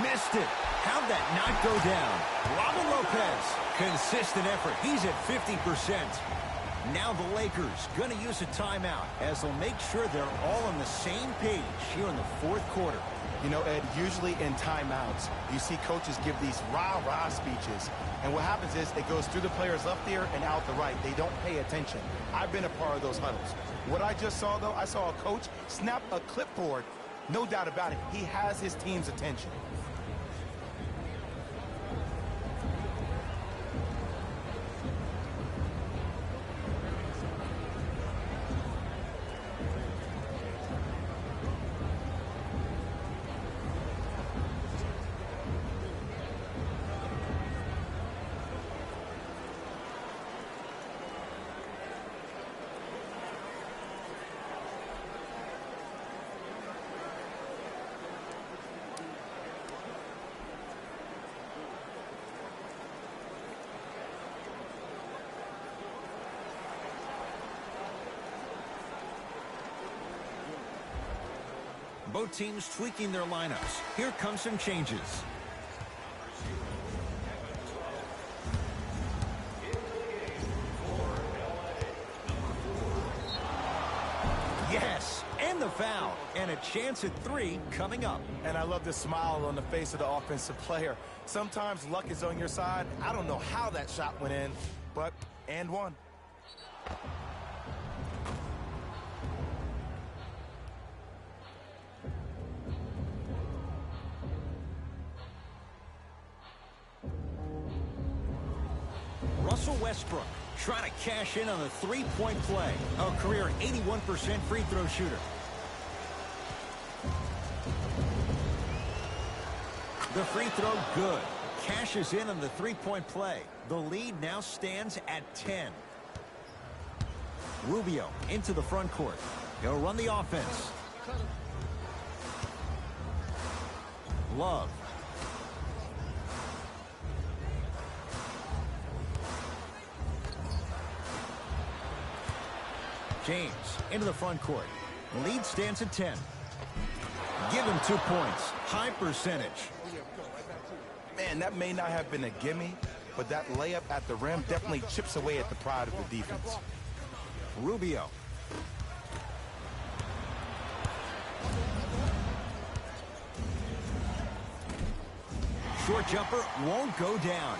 Missed it. How'd that not go down? Robin Lopez. Consistent effort. He's at 50%. Now the Lakers going to use a timeout as they'll make sure they're all on the same page here in the fourth quarter. You know, Ed, usually in timeouts, you see coaches give these rah-rah speeches. And what happens is it goes through the players left ear and out the right. They don't pay attention. I've been a part of those huddles. What I just saw, though, I saw a coach snap a clipboard. No doubt about it. He has his team's attention. Both teams tweaking their lineups. Here come some changes. Yes, and the foul. And a chance at 3 coming up. And I love the smile on the face of the offensive player. Sometimes luck is on your side. I don't know how that shot went in, but and one. Russell Westbrook trying to cash in on the three-point play. A career 81% free throw shooter. The free throw good. Cashes in on the three-point play. The lead now stands at 10. Rubio into the front court. He'll run the offense. Love. James into the front court. Lead stands at 10. Give him 2 points. High percentage. Man, that may not have been a gimme, but that layup at the rim definitely chips away at the pride of the defense. Rubio. Short jumper won't go down.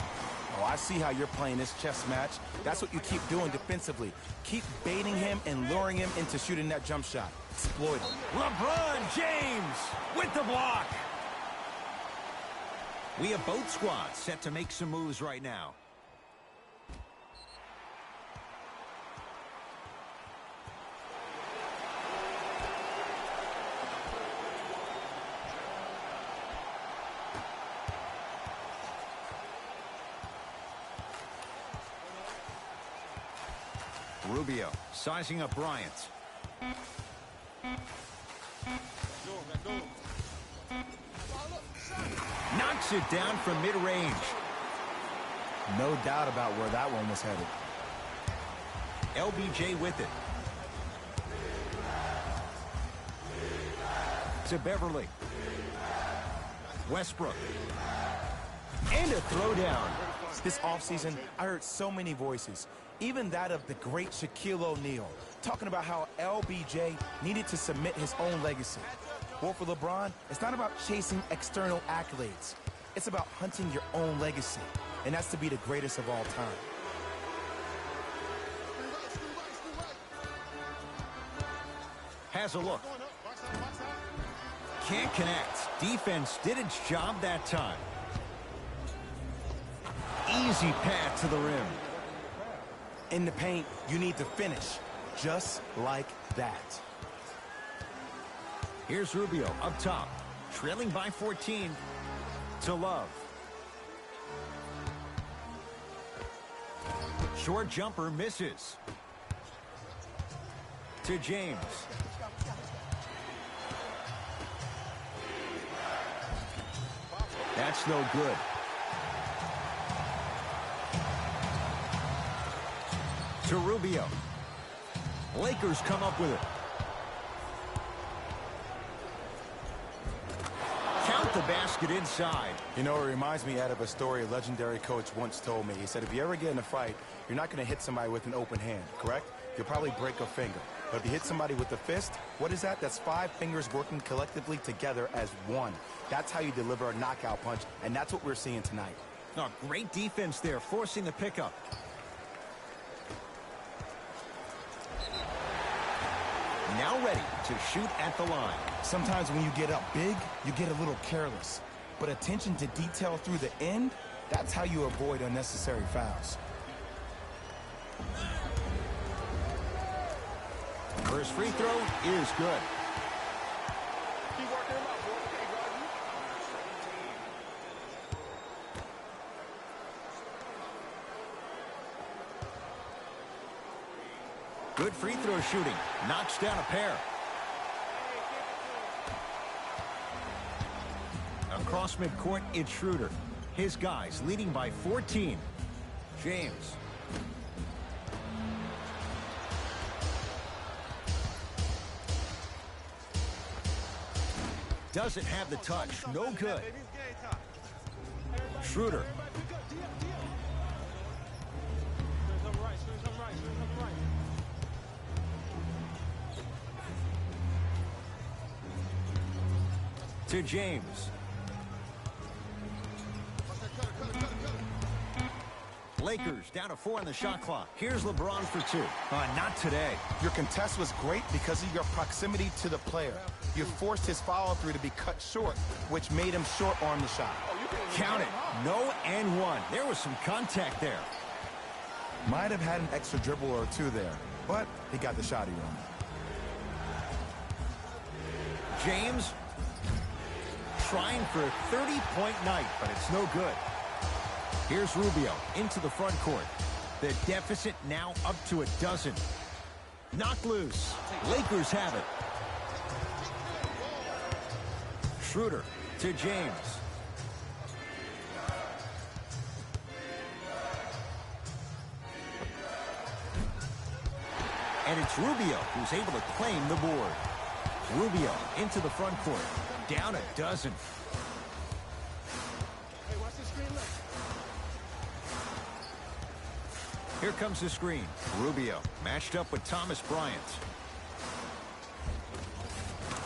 Oh, I see how you're playing this chess match. That's what you keep doing defensively. Keep baiting him and luring him into shooting that jump shot. Exploit him. LeBron James with the block. We have both squads set to make some moves right now. Rubio sizing up Bryant. Knocks it down from mid-range. No doubt about where that one was headed. LBJ with it. To Beverly. Westbrook. And a throwdown. This offseason, I heard so many voices, even that of the great Shaquille O'Neal, talking about how LBJ needed to submit his own legacy. Well, for LeBron, it's not about chasing external accolades. It's about hunting your own legacy, and that's to be the greatest of all time. Has a look. Can't connect. Defense did its job that time. Easy path to the rim. In the paint, you need to finish, just like that. Here's Rubio up top, trailing by 14 to Love. Short jumper misses. To James. That's no good. To Rubio. Lakers come up with it. Count the basket inside. You know, it reminds me, Ed, of a story a legendary coach once told me. He said, if you ever get in a fight, you're not going to hit somebody with an open hand, correct? You'll probably break a finger. But if you hit somebody with a fist, what is that? That's 5 fingers working collectively together as one. That's how you deliver a knockout punch, and that's what we're seeing tonight. Oh, great defense there, forcing the pickup. Now ready to shoot at the line. Sometimes when you get up big, you get a little careless. But attention to detail through the end, that's how you avoid unnecessary fouls. First free throw is good. Keep working him out, boy. Can't guard you. Good free throw shooting. Knocks down a pair. Across midcourt, it's Schroeder. His guys leading by 14. James. Doesn't have the touch. No good. Schroeder. To James. Lakers down to 4 on the shot clock. Here's LeBron for 2. Not today. Your contest was great because of your proximity to the player. You forced his follow-through to be cut short, which made him short-arm the shot. Count it. No and 1. There was some contact there. Might have had an extra dribble or 2 there, but he got the shot he wanted. James trying for a 30-point night, but it's no good. Here's Rubio into the front court. The deficit now up to 12. Knocked loose. Lakers have it. Schroeder to James. And it's Rubio who's able to claim the board. Rubio into the front court. Down 12. Here comes the screen. Rubio matched up with Thomas Bryant.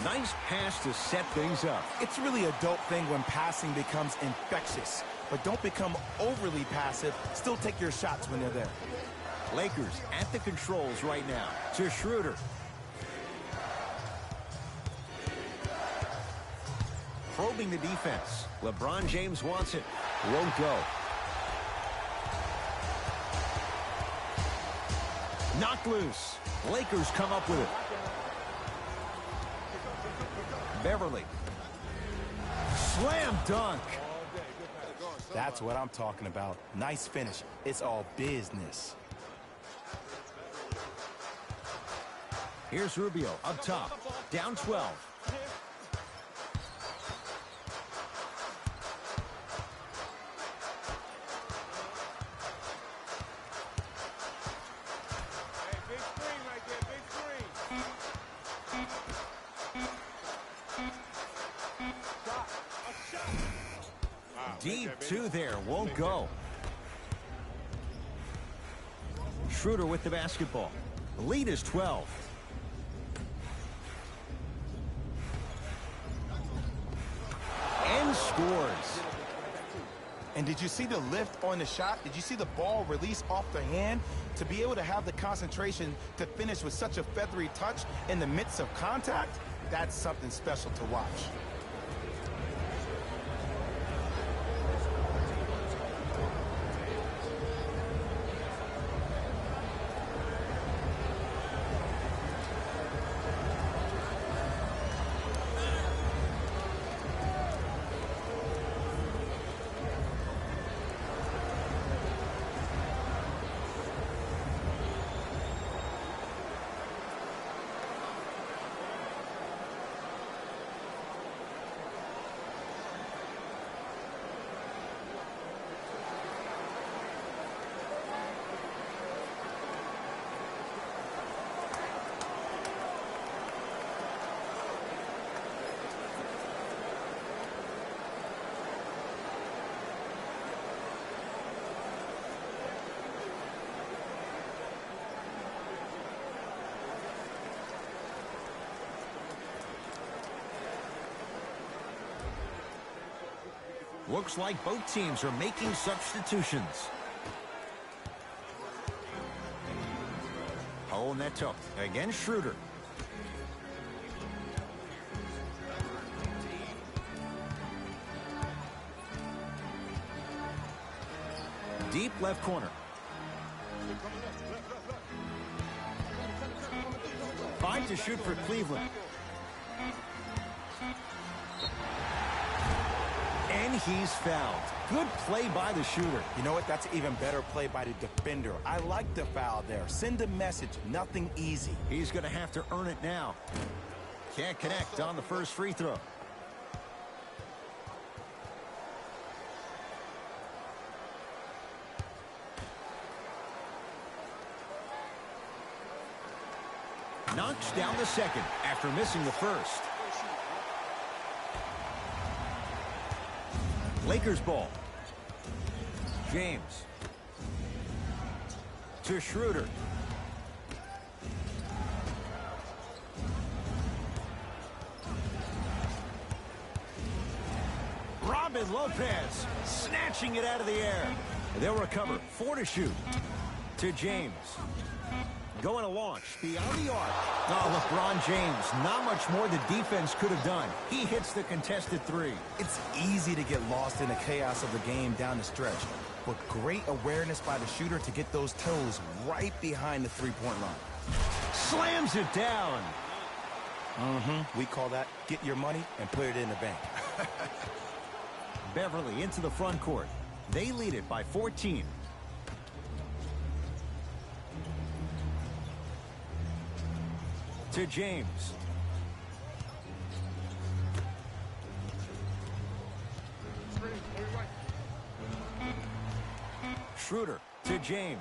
Nice pass to set things up. It's really a dope thing when passing becomes infectious. But don't become overly passive. Still take your shots when they're there. Lakers at the controls right now. To Schroeder. Probing the defense. LeBron James wants it. Won't go. Knocked loose. Lakers come up with it. Beverly. Slam dunk. That's what I'm talking about. Nice finish. It's all business. Here's Rubio up top. Down 12. Deep 2 there, won't go. Schroeder with the basketball. The lead is 12. And scores. And did you see the lift on the shot? Did you see the ball release off the hand? To be able to have the concentration to finish with such a feathery touch in the midst of contact, that's something special to watch. Looks like both teams are making substitutions. Hole in that toe. Again, Schroeder. Deep left corner. 5 to shoot for Cleveland. And he's fouled. Good play by the shooter. You know what? That's even better play by the defender. I like the foul there. Send a message. Nothing easy. He's going to have to earn it now. Can't connect on the first free throw. Knocks down the second after missing the first. Lakers ball. James. To Schroeder. Robin Lopez snatching it out of the air. They'll recover. 4 to shoot. To James. Going to launch beyond the arc. Oh, LeBron James, not much more the defense could have done. He hits the contested 3. It's easy to get lost in the chaos of the game down the stretch, but great awareness by the shooter to get those toes right behind the three-point line. Slams it down. We call that get your money and put it in the bank. Beverly into the front court. They lead it by 14. To James. Schroeder to James.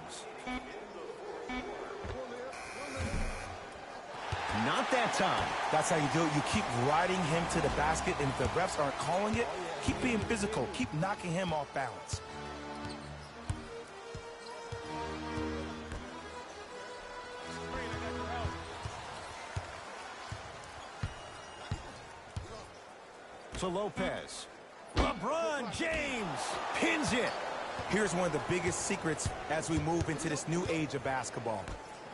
Not that time. That's how you do it. You keep riding him to the basket, and if the refs aren't calling it, keep being physical. Keep knocking him off balance. To Lopez. LeBron James pins it. Here's one of the biggest secrets as we move into this new age of basketball,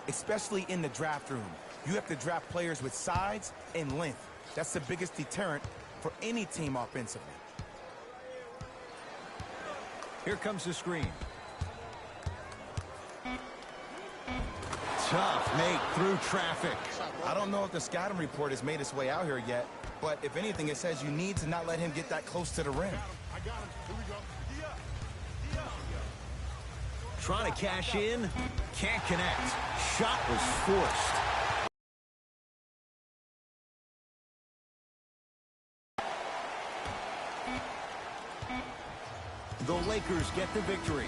especially in the draft room. You have to draft players with size and length. That's the biggest deterrent for any team offensively. Here comes the screen. Tough make through traffic. I don't know if the scouting report has made its way out here yet, but if anything, it says you need to not let him get that close to the rim. I got him. Here we go. Trying to cash in. Can't connect. Shot was forced. The Lakers get the victory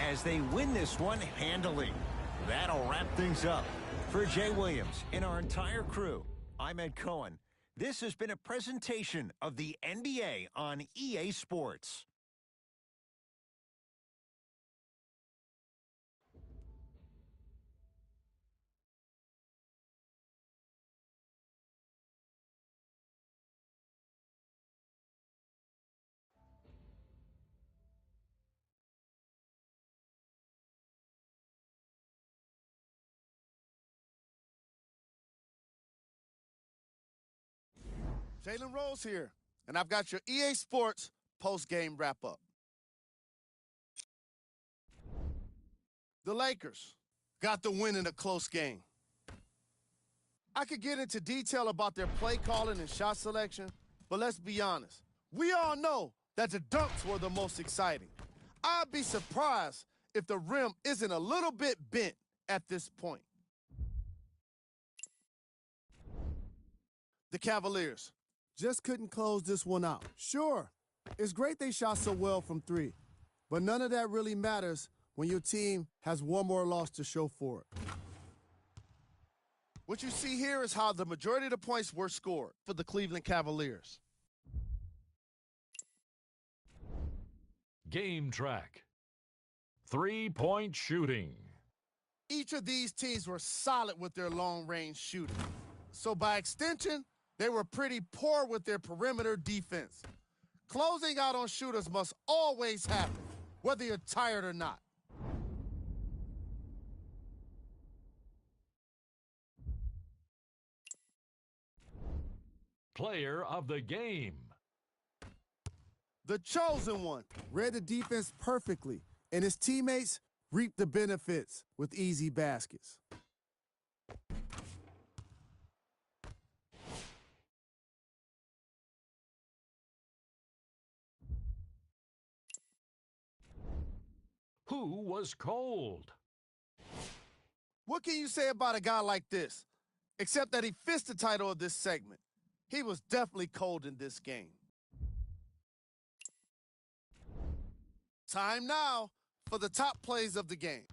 as they win this one handily. That'll wrap things up. For Jay Williams and our entire crew, I'm Ed Cohen. This has been a presentation of the NBA on EA Sports. Jalen Rose here, and I've got your EA Sports post-game wrap-up. The Lakers got the win in a close game. I could get into detail about their play calling and shot selection, but let's be honest. We all know that the dunks were the most exciting. I'd be surprised if the rim isn't a little bit bent at this point. The Cavaliers just couldn't close this one out. Sure, it's great they shot so well from 3, but none of that really matters when your team has one more loss to show for it. What you see here is how the majority of the points were scored for the Cleveland Cavaliers. Game track. 3-point shooting. Each of these teams were solid with their long-range shooting. So by extension, they were pretty poor with their perimeter defense. Closing out on shooters must always happen, whether you're tired or not. Player of the game. The chosen one read the defense perfectly, and his teammates reaped the benefits with easy baskets. Who was cold? What can you say about a guy like this, except that he fits the title of this segment? He was definitely cold in this game. Time now for the top plays of the game.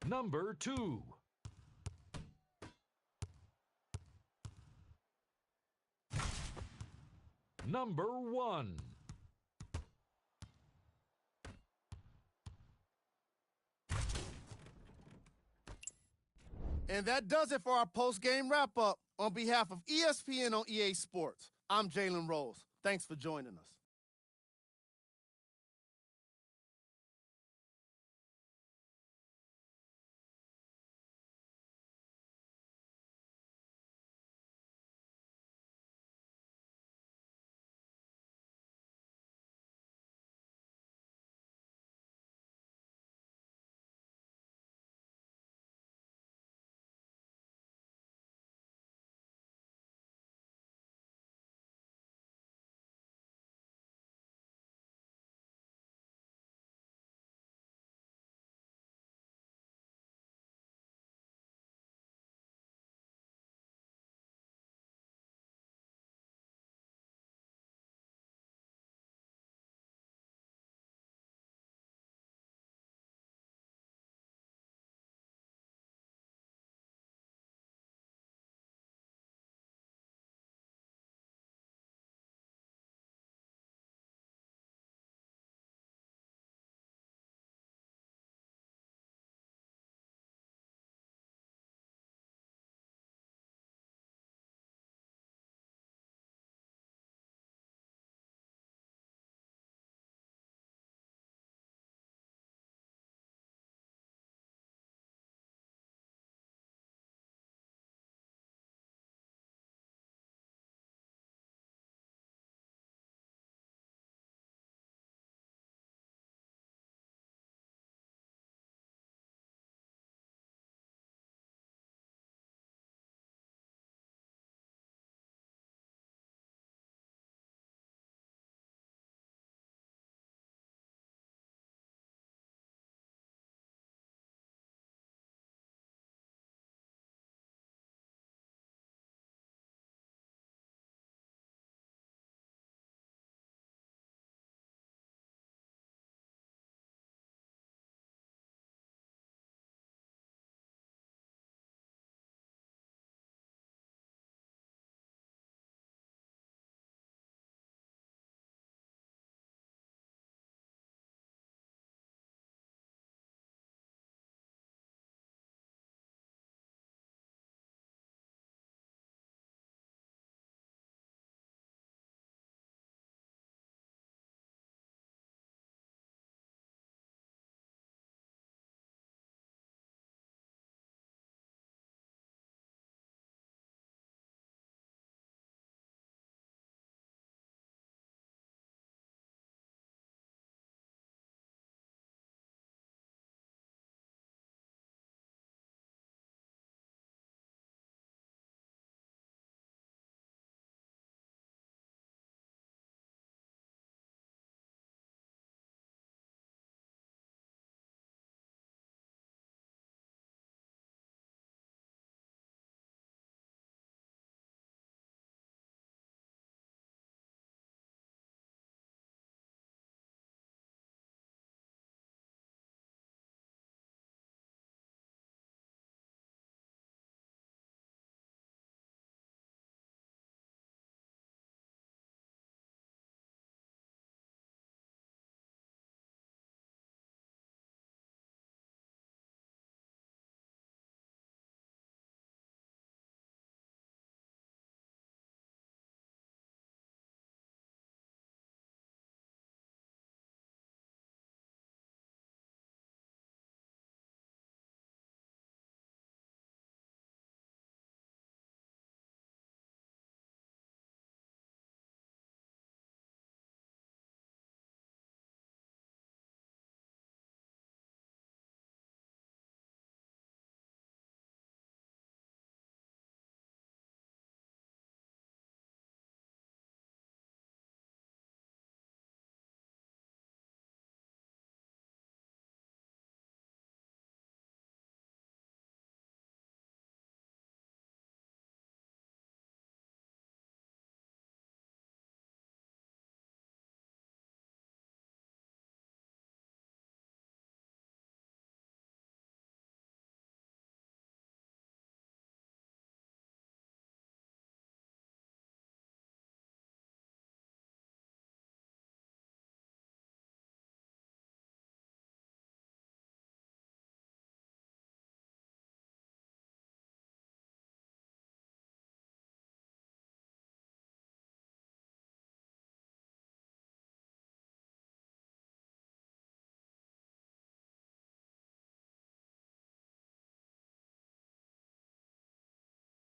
Number 2. Number 1. And that does it for our post-game wrap-up. On behalf of ESPN on EA Sports, I'm Jalen Rose. Thanks for joining us.